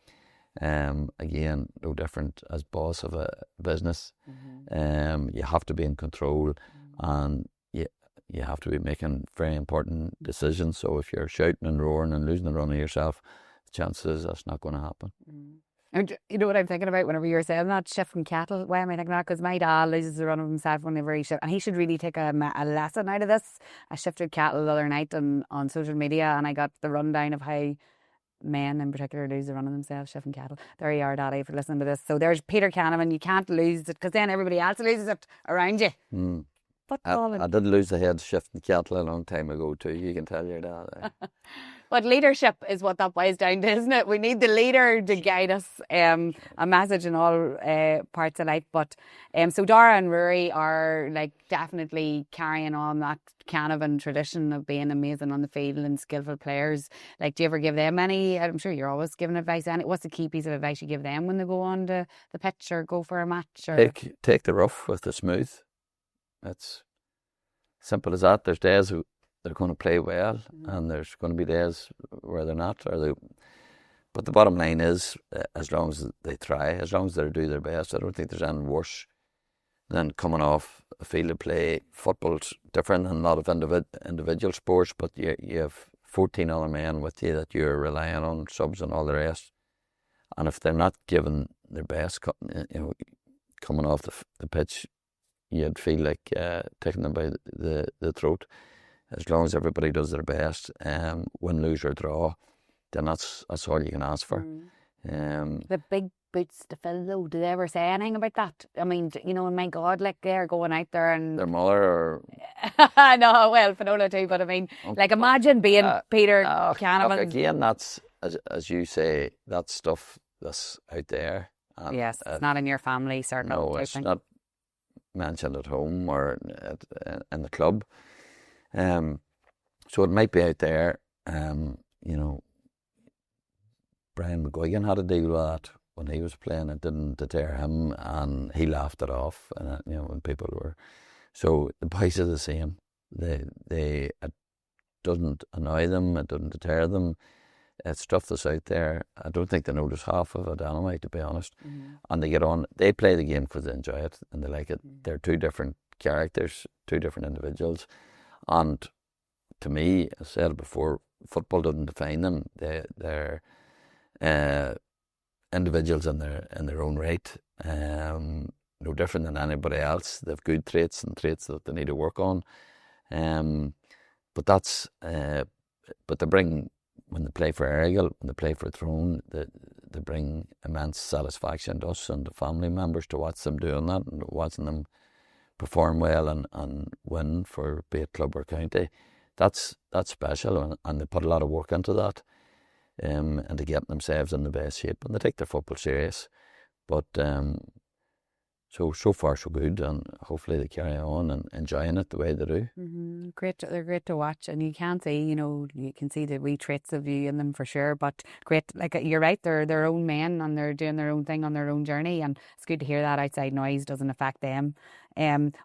Again, no different as boss of a business. You have to be in control, and you have to be making very important decisions. So if you're shouting and roaring and losing the run of yourself, the chances that's not going to happen. And you know what I'm thinking about whenever you're saying that, shifting cattle? Why am I thinking that? Because my dad loses the run of himself whenever he shifts. And he should really take a lesson out of this. I shifted cattle the other night on social media, and I got the rundown of how men in particular lose the run of themselves shifting cattle. There you are, Daddy, for listening to this. So there's Peter Canavan. You can't lose it because then everybody else loses it around you. I did lose the head shifting cattle a long time ago too. You can tell your dad. But leadership is what that boils down to, isn't it? We need the leader to guide us, a message in all parts of life. But so Dara and Rory are like definitely carrying on that Cannavan tradition of being amazing on the field and skillful players. Like, do you ever give them any? I'm sure you're always giving advice. What's the key piece of advice you give them when they go on to the pitch or go for a match? Or Take the rough with the smooth. It's simple as that. There's days they're going to play well, and there's going to be days where they're not. But the bottom line is, as long as they try, as long as they do their best, I don't think there's anything worse than coming off a field of play. Football's different than a lot of individual sports, but you have 14 other men with you that you're relying on, subs and all the rest. And if they're not giving their best, coming off the pitch, you'd feel like taking them by the throat. As long as everybody does their best, win, lose or draw, then that's all you can ask for. The big boots to fill though, did they ever say anything about that? I mean, you know, my God, like they're going out there and... Their mother or... No, well, Finola too, but I mean, like imagine being Peter Canavan. Again, that's, as you say, that's stuff that's out there. And, yes, it's not in your family circle. No, it's not mentioned at home or in the club. So it might be out there. You know, Brian McGuigan had to deal with that when he was playing. It didn't deter him, and he laughed it off. And you know, when people were, so the boys are the same. It doesn't annoy them. It doesn't deter them. It's stuff that's out there. I don't think they notice half of it anyway, to be honest. And they get on. They play the game because they enjoy it and they like it. They're two different characters, two different individuals. And to me, I said it before, football doesn't define them. They're individuals in their own right. No different than anybody else. They have good traits and traits that they need to work on. But they bring, when they play for Errigal, when they play for Tyrone, they bring immense satisfaction to us and the family members to watch them doing that and watching them perform well and win for be it club or county. That's special, and they put a lot of work into that, and to get themselves in the best shape, and they take their football serious. But so far so good, and hopefully they carry on and enjoying it the way they do. Great, they're great to watch, and you can see, you know, you can see the wee traits of you in them for sure. But great, like you're right, they're their own men and they're doing their own thing on their own journey, and it's good to hear that outside noise doesn't affect them.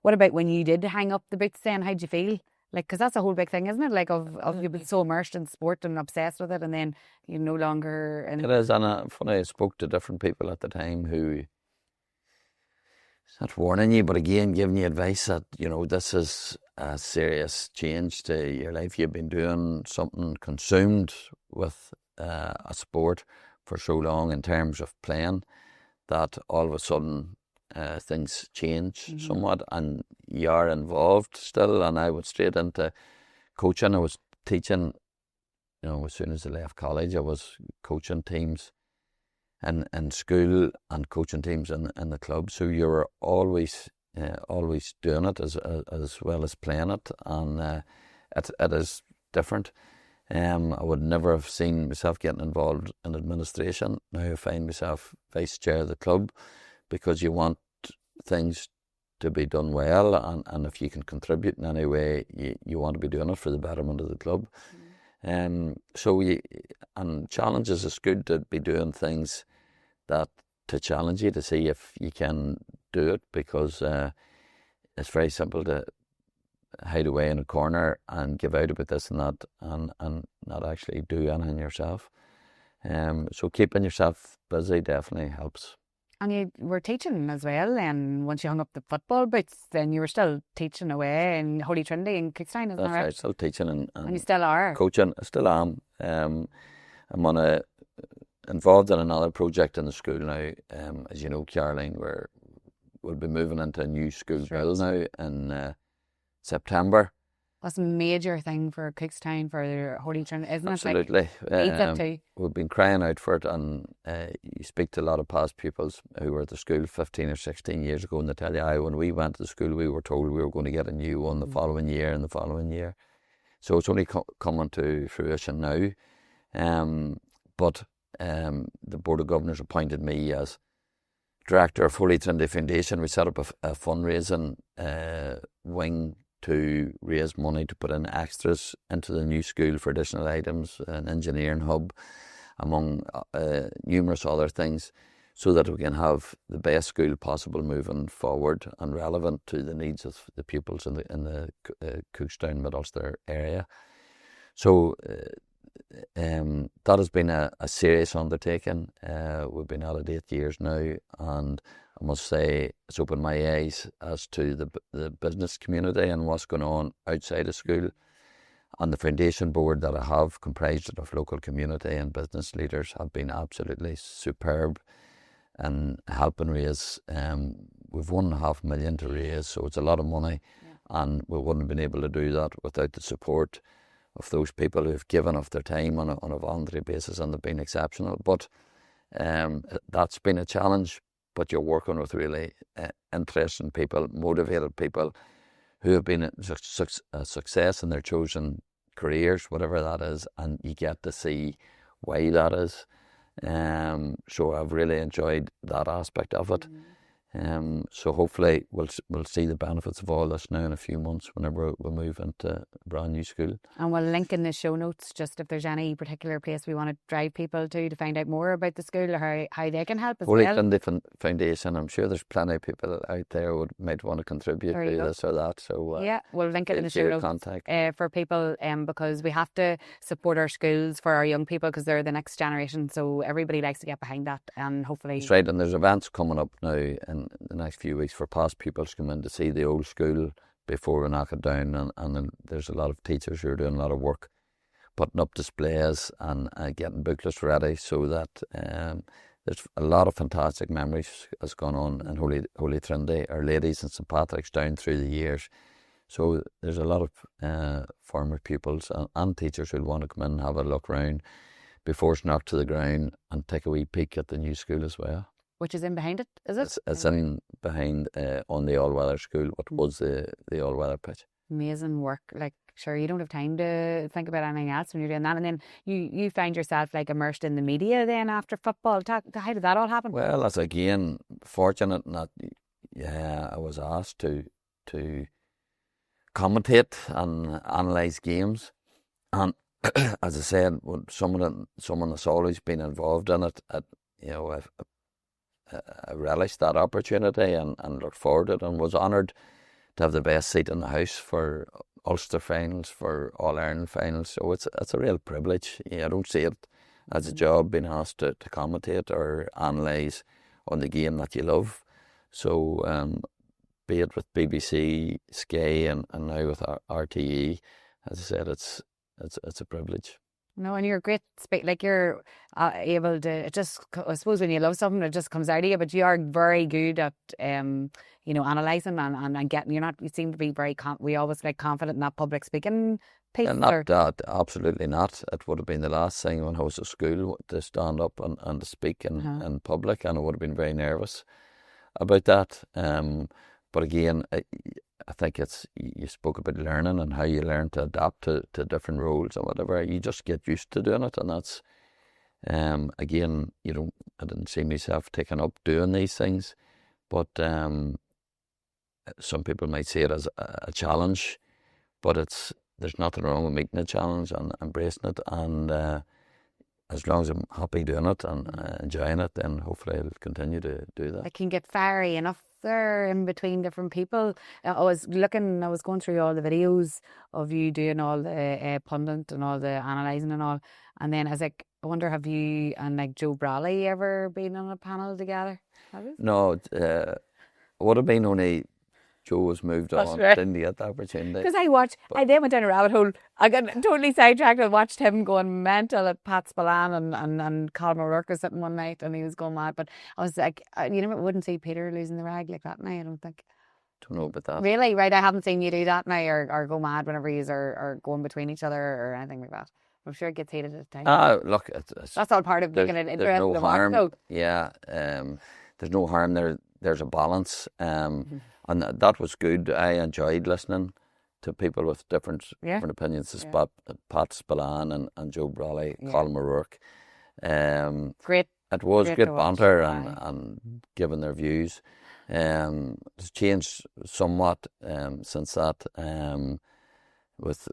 What about when you did hang up the boots? Then how'd you feel? Like, because that's a whole big thing, isn't it? Like, of you've been so immersed in sport and obsessed with it, and then you no longer. It is, and funny, I spoke to different people at the time who not warning you, but again, giving you advice that, this is a serious change to your life. You've been doing something, consumed with a sport for so long in terms of playing, that all of a sudden things change somewhat, and you are involved still. And I went straight into coaching. I was teaching, as soon as I left college, I was coaching teams in school and coaching teams in the club. So you were always doing it as well as playing it, and it is different. I would never have seen myself getting involved in administration. Now I find myself vice chair of the club, because you want things to be done well, and if you can contribute in any way, you want to be doing it for the betterment of the club. And challenges, is good to be doing things that to challenge you, to see if you can do it, because it's very simple to hide away in a corner and give out about this and that, and not actually do anything yourself. So keeping yourself busy definitely helps. And you were teaching as well, and once you hung up the football boots, then you were still teaching away in Holy Trinity in Cookstown, isn't that right? Right, still teaching and you still are? Coaching, I still am. I'm involved in another project in the school now. As you know, Caroline, we'll be moving into a new school build now in September. That's a major thing for Cookstown, for Holy Trinity, isn't Absolutely. it? Absolutely. We've been crying out for it, and you speak to a lot of past pupils who were at the school 15 or 16 years ago, and they tell you, when we went to the school, we were told we were going to get a new one the following year and the following year. So it's only coming to fruition now. But the Board of Governors appointed me as Director of Holy Trinity Foundation. We set up a fundraising wing to raise money to put in extras into the new school for additional items, an engineering hub, among numerous other things, so that we can have the best school possible moving forward and relevant to the needs of the pupils in the Cookstown, Mid-Ulster area. So that has been a serious undertaking. We've been at it 8 years now, and I must say it's opened my eyes as to the business community and what's going on outside of school. And the foundation board that I have, comprised of local community and business leaders, have been absolutely superb in helping raise. We've $1.5 million to raise, so it's a lot of money, and we wouldn't have been able to do that without the support of those people who have given of their time on a voluntary basis, and they've been exceptional. But that's been a challenge. But you're working with really interesting people, motivated people who have been a success in their chosen careers, whatever that is, and you get to see why that is. So I've really enjoyed that aspect of it. So hopefully we'll see the benefits of all this now in a few months, whenever we move into a brand new school. And we'll link in the show notes just if there's any particular place we want to drive people to find out more about the school, or how they can help as Holy well. Trinity Foundation, I'm sure there's plenty of people out there who might want to contribute to this or that. So yeah, we'll link it in the show notes for people, because we have to support our schools for our young people, because they're the next generation. So everybody likes to get behind that, and hopefully. That's right, and there's events coming up now in the next few weeks for past pupils to come in to see the old school before we knock it down, and there's a lot of teachers who are doing a lot of work putting up displays and getting booklets ready, so that there's a lot of fantastic memories has gone on in Holy Trinity, Our Ladies and St Patrick's down through the years. So there's a lot of former pupils and teachers who'll want to come in and have a look round before it's knocked to the ground, and take a wee peek at the new school as well. Which is in behind it, is it? It's in behind on the all-weather school, what was the all-weather pitch. Amazing work. Like, sure, you don't have time to think about anything else when you're doing that. And then you find yourself like immersed in the media then after football. How did that all happen? Well, that's again fortunate in that I was asked to commentate and analyse games. And as I said, someone that's always been involved in it, I relished that opportunity and looked forward to it, and was honoured to have the best seat in the house for Ulster finals, for All-Ireland finals. So it's a real privilege. I don't see it as a job, being asked to commentate or analyse on the game that you love. So be it with BBC, Sky, and now with RTE, as I said, it's a privilege. No, and you're a great like you're able to. It just, I suppose, when you love something, it just comes out of you. But you are very good at, analysing and getting. You seem to be very. We always like confident in that public speaking piece. And not that, absolutely not. It would have been the last thing when I was at school to stand up and to speak in public, and I would have been very nervous about that. But again, I think you spoke about learning and how you learn to adapt to different roles and whatever. You just get used to doing it, and that's again, I didn't see myself taking up doing these things, but some people might see it as a challenge, but there's nothing wrong with making a challenge and embracing it, and as long as I'm happy doing it and enjoying it, then hopefully I'll continue to do that. It can get fiery enough there in between different people. I was going through all the videos of you doing all the pundit and all the analysing and all, and then I was like, I wonder, have you and like Joe Brawley ever been on a panel together? Have you? No, it would have been only Joe was moved on, right. Didn't get the opportunity. Because I then went down a rabbit hole. I got totally sidetracked. I watched him going mental at Pat Spillane and Colm O'Rourke or something one night, and he was going mad. But I was like, wouldn't see Peter losing the rag like that now, I don't think. Don't know about that. Really? Right, I haven't seen you do that now or go mad whenever you are going between each other or anything like that. I'm sure it gets heated at times. Look, that's all part of making it interesting. There's no harm. Yeah, there's no harm there. There's a balance. And that was good. I enjoyed listening to people with different opinions. Pat Spillane and Joe Brawley, Colm O'Rourke. Great. It was great banter and giving their views. It's changed somewhat since that. With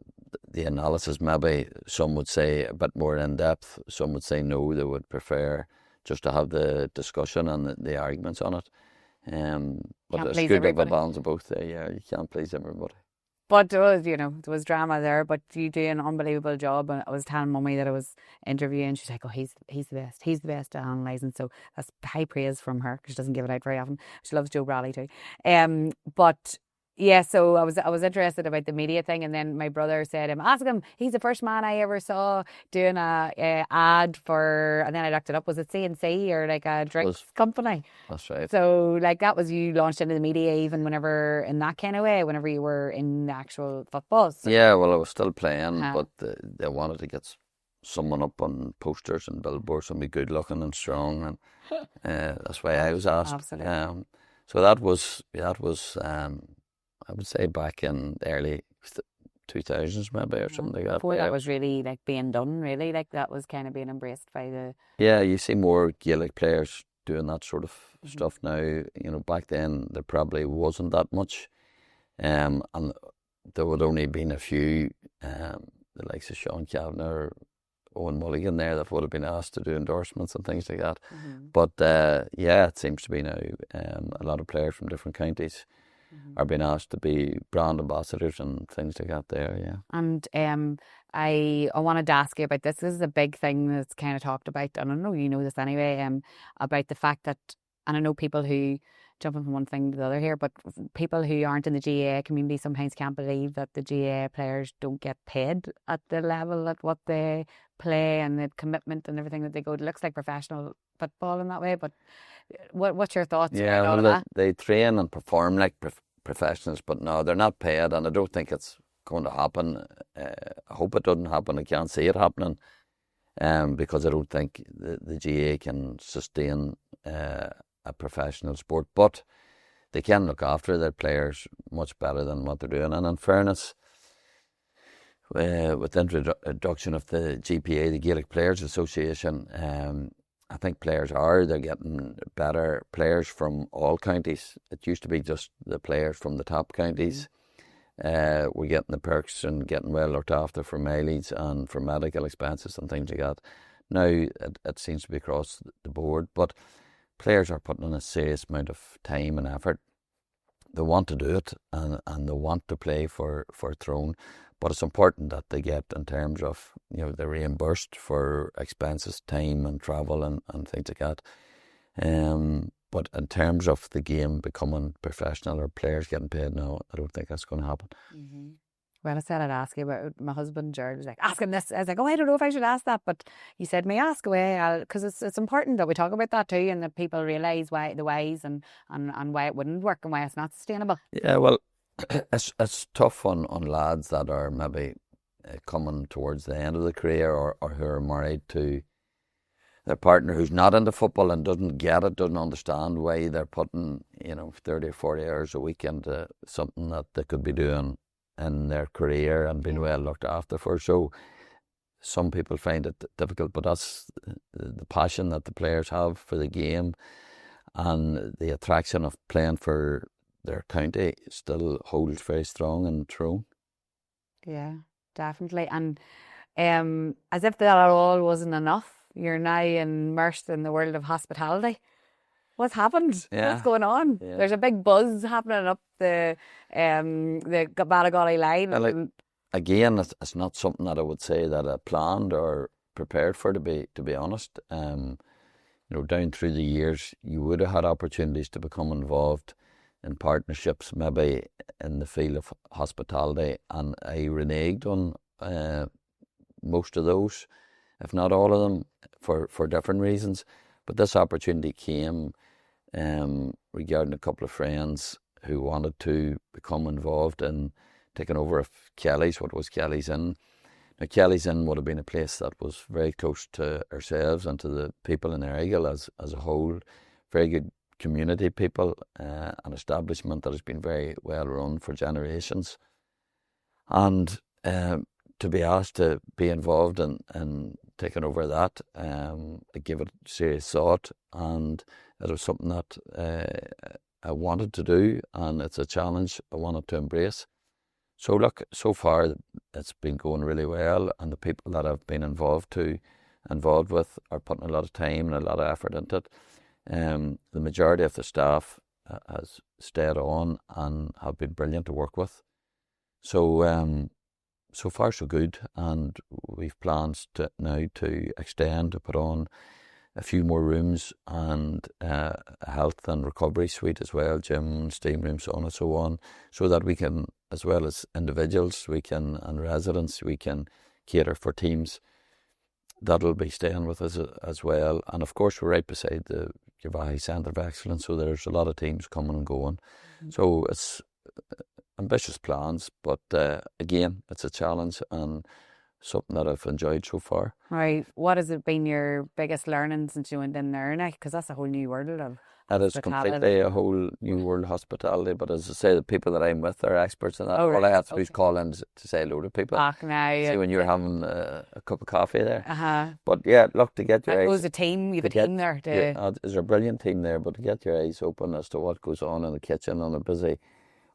the analysis, maybe some would say a bit more in depth. Some would say no, they would prefer just to have the discussion and the arguments on it. But it's good to have a balance of both there. Yeah, you can't please everybody. But there was drama there, but you do an unbelievable job. And I was telling Mummy that I was interviewing. She's like, oh, he's the best. He's the best at analysing. So that's high praise from her because she doesn't give it out very often. She loves Joe Brawley too. But yeah, so I was interested about the media thing, and then my brother said, ask him. He's the first man I ever saw doing a ad for, and then I looked it up. Was it C&C or like a drinks company? That's right. So like that was you launched into the media even whenever in that kind of way, whenever you were in the actual football. So. Yeah, well, I was still playing, but they wanted to get someone up on posters and billboards and be good looking and strong, and that's why I was asked. Absolutely. So that was. I would say back in the early 2000s maybe or something like that. Before that was really like being done, really, like that was kind of being embraced by the... Yeah, you see more Gaelic players doing that sort of stuff now. Back then there probably wasn't that much. And there would only been a few, the likes of Sean Kavanagh or Owen Mulligan there that would have been asked to do endorsements and things like that. But it seems to be now a lot of players from different counties are being asked to be brand ambassadors and things like that there, yeah. And I wanted to ask you about this. This is a big thing that's kind of talked about, and I know you know this anyway, about the fact that, and I know people who, jumping from one thing to the other here, but people who aren't in the GAA community sometimes can't believe that the GAA players don't get paid at the level at what they play and the commitment and everything that they go to. It looks like professional football in that way, but what's your thoughts about all of that? They train and perform like professionals, but no, they're not paid, and I don't think it's going to happen. I hope it doesn't happen. I can't see it happening because I don't think the GAA can sustain a professional sport, but they can look after their players much better than what they're doing. And in fairness, with the introduction of the GPA, the Gaelic Players Association, I think they're getting better players from all counties. It used to be just the players from the top counties. We're getting the perks and getting well looked after for mileage and for medical expenses and things like that. Now it seems to be across the board, but players are putting in a serious amount of time and effort. They want to do it and they want to play for Tyrone. But it's important that they get in terms of, they're reimbursed for expenses, time and travel and things like that. But in terms of the game becoming professional or players getting paid, no, I don't think that's going to happen. Mm-hmm. Well, I said I'd ask you about my husband, Jared was like, ask him this. I was like, oh, I don't know if I should ask that. But you said, may I ask away? Because it's important that we talk about that too, and that people realise why the whys and why it wouldn't work and why it's not sustainable. Yeah, well, it's tough on lads that are maybe coming towards the end of the career or who are married to their partner who's not into football and doesn't get it, doesn't understand why they're putting, 30 or 40 hours a week into something that they could be doing in their career and being well looked after for. So some people find it difficult, but that's the passion that the players have for the game and the attraction of playing for their county still holds very strong in Tyrone. Yeah, definitely. And as if that all wasn't enough, you're now immersed in the world of hospitality. What's happened? Yeah. What's going on? Yeah. There's a big buzz happening up the Ballagolly line. Well, again, it's not something that I would say that I planned or prepared for, to be honest. Down through the years, you would have had opportunities to become involved in partnerships, maybe in the field of hospitality, and I reneged on most of those, if not all of them, for different reasons. But this opportunity came regarding a couple of friends who wanted to become involved in taking over Kelly's, what was Kelly's Inn. Now, Kelly's Inn would have been a place that was very close to ourselves and to the people in Errigal as a whole. Very good community people, an establishment that has been very well run for generations. And to be asked to be involved in taking over that, I gave it serious thought, and it was something that I wanted to do, and it's a challenge I wanted to embrace. So look, so far it's been going really well, and the people that I've been involved with are putting a lot of time and a lot of effort into it. The majority of the staff has stayed on and have been brilliant to work with. So so far so good, and we've plans now to extend, to put on a few more rooms and a health and recovery suite as well, gym, steam room, so on and so on, so that we can, as well as individuals, and residents, we can cater for teams that'll be staying with us as well. And of course, we're right beside the GAA Centre of Excellence, so there's a lot of teams coming and going. Mm-hmm. So it's ambitious plans, but again, it's a challenge and something that I've enjoyed so far. Right. What has it been your biggest learning since you went in there now? Because that's a whole new world of That is completely a whole new world of hospitality. But as I say, the people that I'm with are experts in that. All I have to do is call in to say hello to people. See when you're having a cup of coffee there. But yeah, look, to get your eyes... You've a team there. There's a brilliant team there, but to get your eyes open as to what goes on in the kitchen on a busy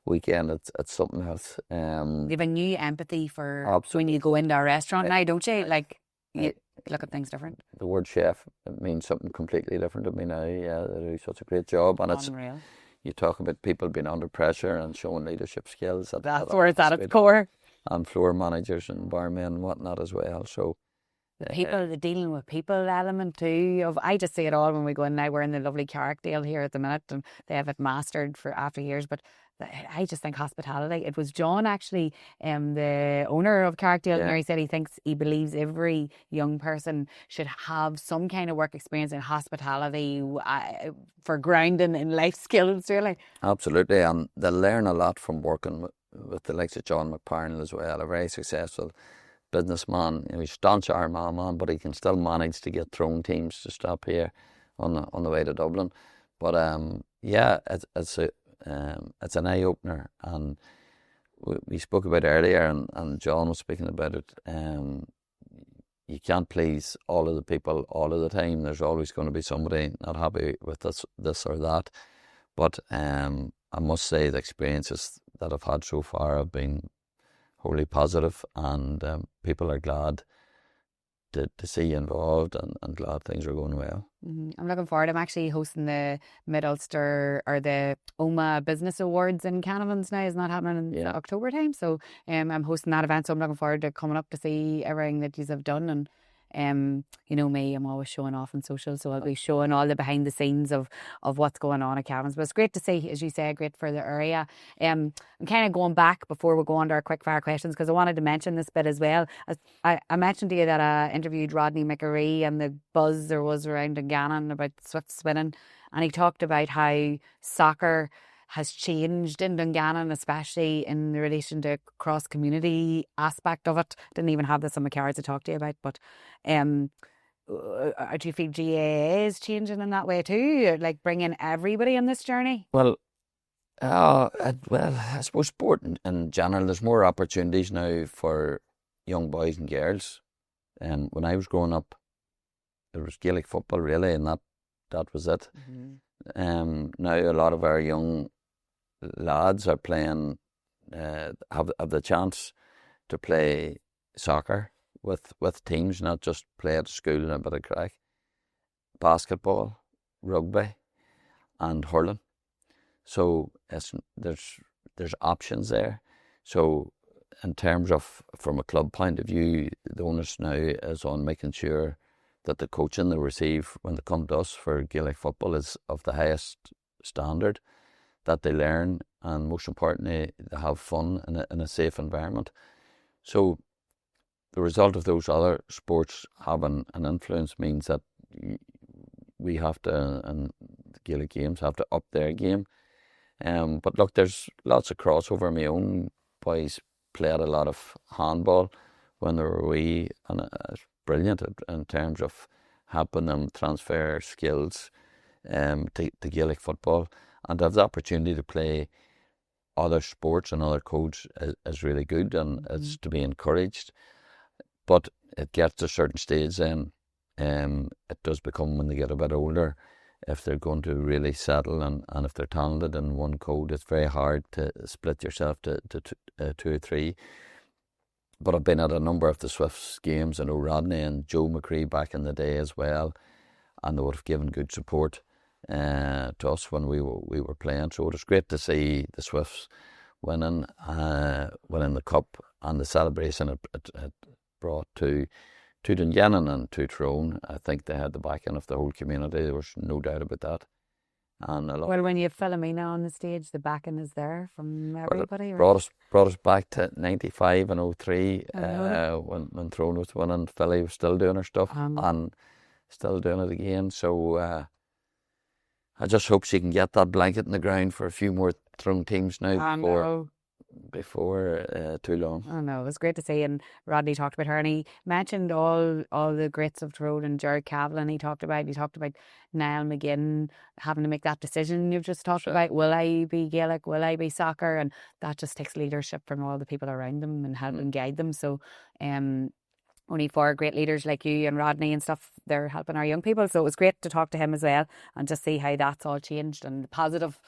weekend, it's something else. You have a new empathy for absolutely. When you go into a restaurant now, don't you? Like, you look at things different. The word chef, it means something completely different to me now. Yeah, they do such a great job, and it's unreal. You talk about people being under pressure and showing leadership skills. That's where it's at its core. And floor managers and barmen and whatnot as well. So the dealing with people element too. I just see it all when we go in now. We're in the lovely Carrickdale here at the minute, and they have it mastered for after years. But I just think hospitality. It was John actually, the owner of Carrickdale, and he said he believes every young person should have some kind of work experience in hospitality for grounding in life skills. Really, absolutely, and they learn a lot from working with the likes of John McParnell as well, a very successful businessman. He's staunch Armagh man, but he can still manage to get Tyrone teams to stop here on the way to Dublin. But it's an eye opener, and we spoke about it earlier, and John was speaking about it. You can't please all of the people all of the time. There's always going to be somebody not happy with this or that. But I must say the experiences that I've had so far have been wholly positive, and people are glad to see you involved, and glad things are going well. Mm-hmm. I'm looking forward. I'm actually hosting the Mid-Ulster or the OMA Business Awards in Canavan's now. It's not happening in October time, so I'm hosting that event. So I'm looking forward to coming up to see everything that you have done, You know me, I'm always showing off on social, so I'll be showing all the behind the scenes of what's going on at Calmness. But it's great to see, as you say, great for the area. I'm kind of going back before we go on to our quickfire questions, because I wanted to mention this bit as well. As I mentioned to you that I interviewed Rodney McGirr and the buzz there was around Dungannon about Swift's winning, and he talked about how soccer has changed in Dungannon, especially in relation to cross-community aspect of it. Didn't even have this on my cards to talk to you about, but do you feel GAA is changing in that way too? Like bringing everybody on this journey? Well, I suppose sport in general, there's more opportunities now for young boys and girls. When I was growing up, there was Gaelic football really, and that was it. Now a lot of our young lads are playing, have the chance to play soccer with teams, not just play at school and a bit of crack. Basketball, rugby, and hurling. So there's options there. So in terms of, from a club point of view, the onus now is on making sure that the coaching they receive when they come to us for Gaelic football is of the highest standard, that they learn, and most importantly, they have fun in a safe environment. So the result of those other sports having an influence means that we have to, and the Gaelic games have to up their game. But look, there's lots of crossover. My own boys played a lot of handball when they were wee, and it's brilliant in terms of helping them transfer skills to Gaelic football, and to have the opportunity to play other sports and other codes is really good, and it's to be encouraged. But it gets to a certain stage then, it does become, when they get a bit older, if they're going to really settle and if they're talented in one code, it's very hard to split yourself to two or three. But I've been at a number of the Swifts games. I know Rodney and Joe McCree back in the day as well, and they would have given good support to us when we were playing. So it was great to see the Swifts winning the cup, and the celebration it brought to Dungannon and to Tyrone. I think they had the backing of the whole community. There was no doubt about that. And well, when you have Philomena on the stage, the backing is there from everybody. Well, brought us back to 95 and 03 when Tyrone was winning. Philly was still doing her stuff and still doing it again. So I just hope she can get that blanket in the ground for a few more Tyrone teams now before too long. I know, it was great to see. And Rodney talked about her, and he mentioned all the greats of Tyrone, and Gerard Cavlin he talked about Niall McGinn having to make that decision you've just talked about. Will I be Gaelic? Will I be soccer? And that just takes leadership from all the people around them and help and guide them. So only four great leaders like you and Rodney and stuff, they're helping our young people. So it was great to talk to him as well and just see how that's all changed and the positive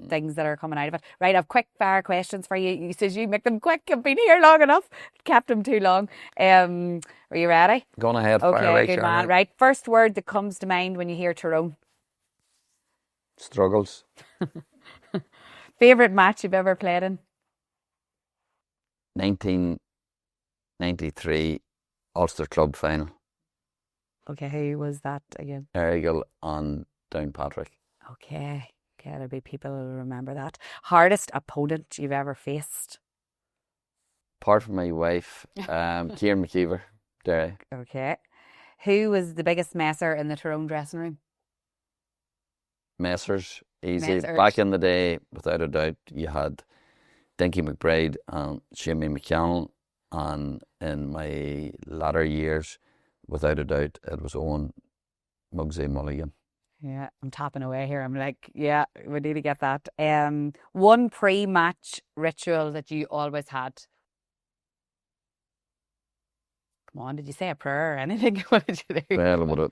things that are coming out of it. Right, I've quick fire questions for you. You says you make them quick. I've been here long enough. Kept them too long. Are you ready? Going ahead. Okay, fire away, good Sharon. man. Right, first word that comes to mind when you hear Tyrone. Struggles. Favourite match you've ever played in? 1993 Ulster Club final. Okay, who was that again? Errigal and Downpatrick. Okay, there'll be people who remember that. Hardest opponent you've ever faced? Apart from my wife, Kieran McKeever, Derry. Okay. Who was the biggest messer in the Tyrone dressing room? Messers, easy. Messers. Back in the day, without a doubt, you had Dinky McBride and Sammy McAnallen, and in my latter years, without a doubt, it was Owen Mugsy Mulligan. Yeah, I'm tapping away here. I'm like, yeah, we need to get that. One pre-match ritual that you always had? Come on, did you say a prayer or anything? What did you do? Well,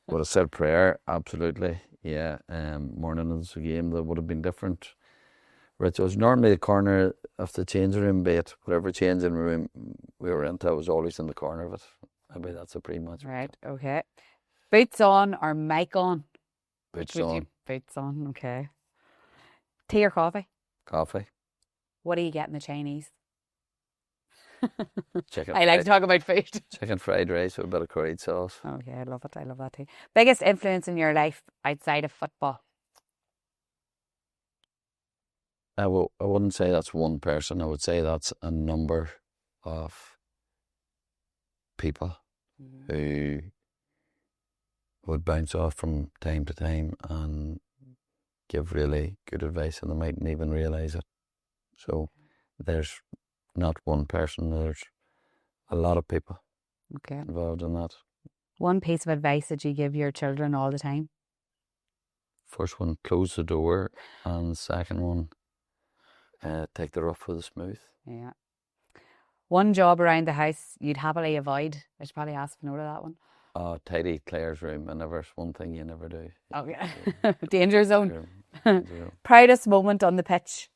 would have said prayer, absolutely. Yeah, morning of the game, that would have been different rituals. Normally the corner of the changing room, be it whatever changing room we were into, I was always in the corner of it. Maybe that's a pre-match. Right, okay. Boots on or mic on? Boots on. Boots on, okay. Tea or coffee? Coffee. What do you get in the Chinese? Chicken I like to fried, talk about food. chicken fried rice with a bit of curry sauce. Okay, I love it. I love that too. Biggest influence in your life outside of football? I wouldn't say that's one person. I would say that's a number of people who would bounce off from time to time and give really good advice, and they mightn't even realise it. So there's not one person, there's a lot of people Okay. involved in that. One piece of advice that you give your children all the time? First one, close the door, and second one, take the rough with the smooth. Yeah. One job around the house you'd happily avoid? I should probably ask for no to that one. Tidy Claire's room, and never one thing you never do. Oh, yeah. Danger zone. Zero. Proudest moment on the pitch?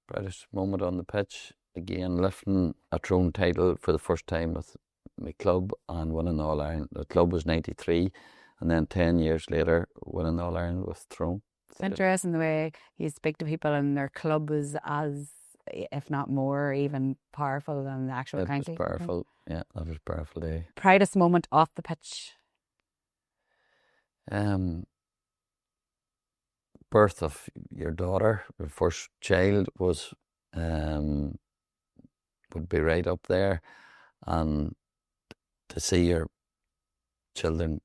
Proudest moment on the pitch, again, lifting a Tyrone title for the first time with my club and winning All Ireland. The club was 93, and then 10 years later, winning All Ireland with Tyrone. It's interesting the way you speak to people and their club is as, if not more, even powerful than the actual It county. was powerful. Yeah, that was a powerful day. Proudest moment off the pitch? Birth of your daughter, your first child, was would be right up there, and to see your children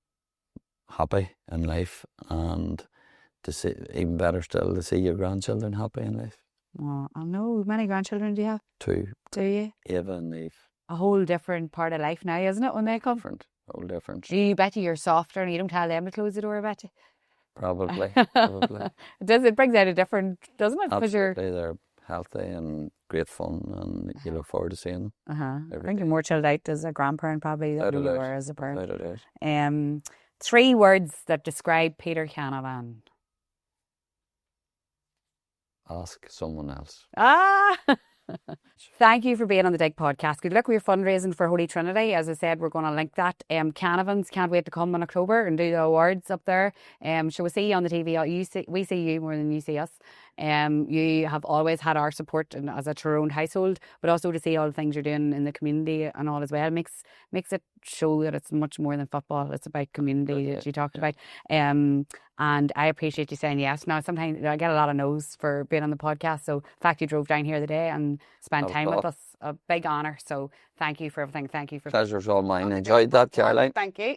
happy in life, and to see, even better still, to see your grandchildren happy in life. Oh, I know. How many grandchildren do you have? 2, Do you? Ava and Eve. A whole different part of life now, isn't it, when they come? Different, whole different. You bet you're softer and you don't tell them to close the door, I bet you. Probably. It brings out a different, doesn't it? Because you're... Absolutely, they're healthy and great fun, and you look forward to seeing them. I think you're more chilled out as a grandparent probably than you were as a parent. Without a doubt. 3 words that describe Peter Canavan. Ask someone else. Thank you for being on the Dig podcast. Good luck with your fundraising for Holy Trinity. As I said, we're going to link that. Cannavans can't wait to come in October and do the awards up there. Shall we see you on the TV? We see you more than you see us. You have always had our support as a Tyrone household, but also to see all the things you're doing in the community and all as well makes it show that it's much more than football. It's about community that you talked about. And I appreciate you saying yes. Now, sometimes I get a lot of no's for being on the podcast. So the fact you drove down here today and spent time with us, a big honour. So thank you for everything. Thank you for... Pleasure's all mine. Enjoyed that, Caroline. Thank you.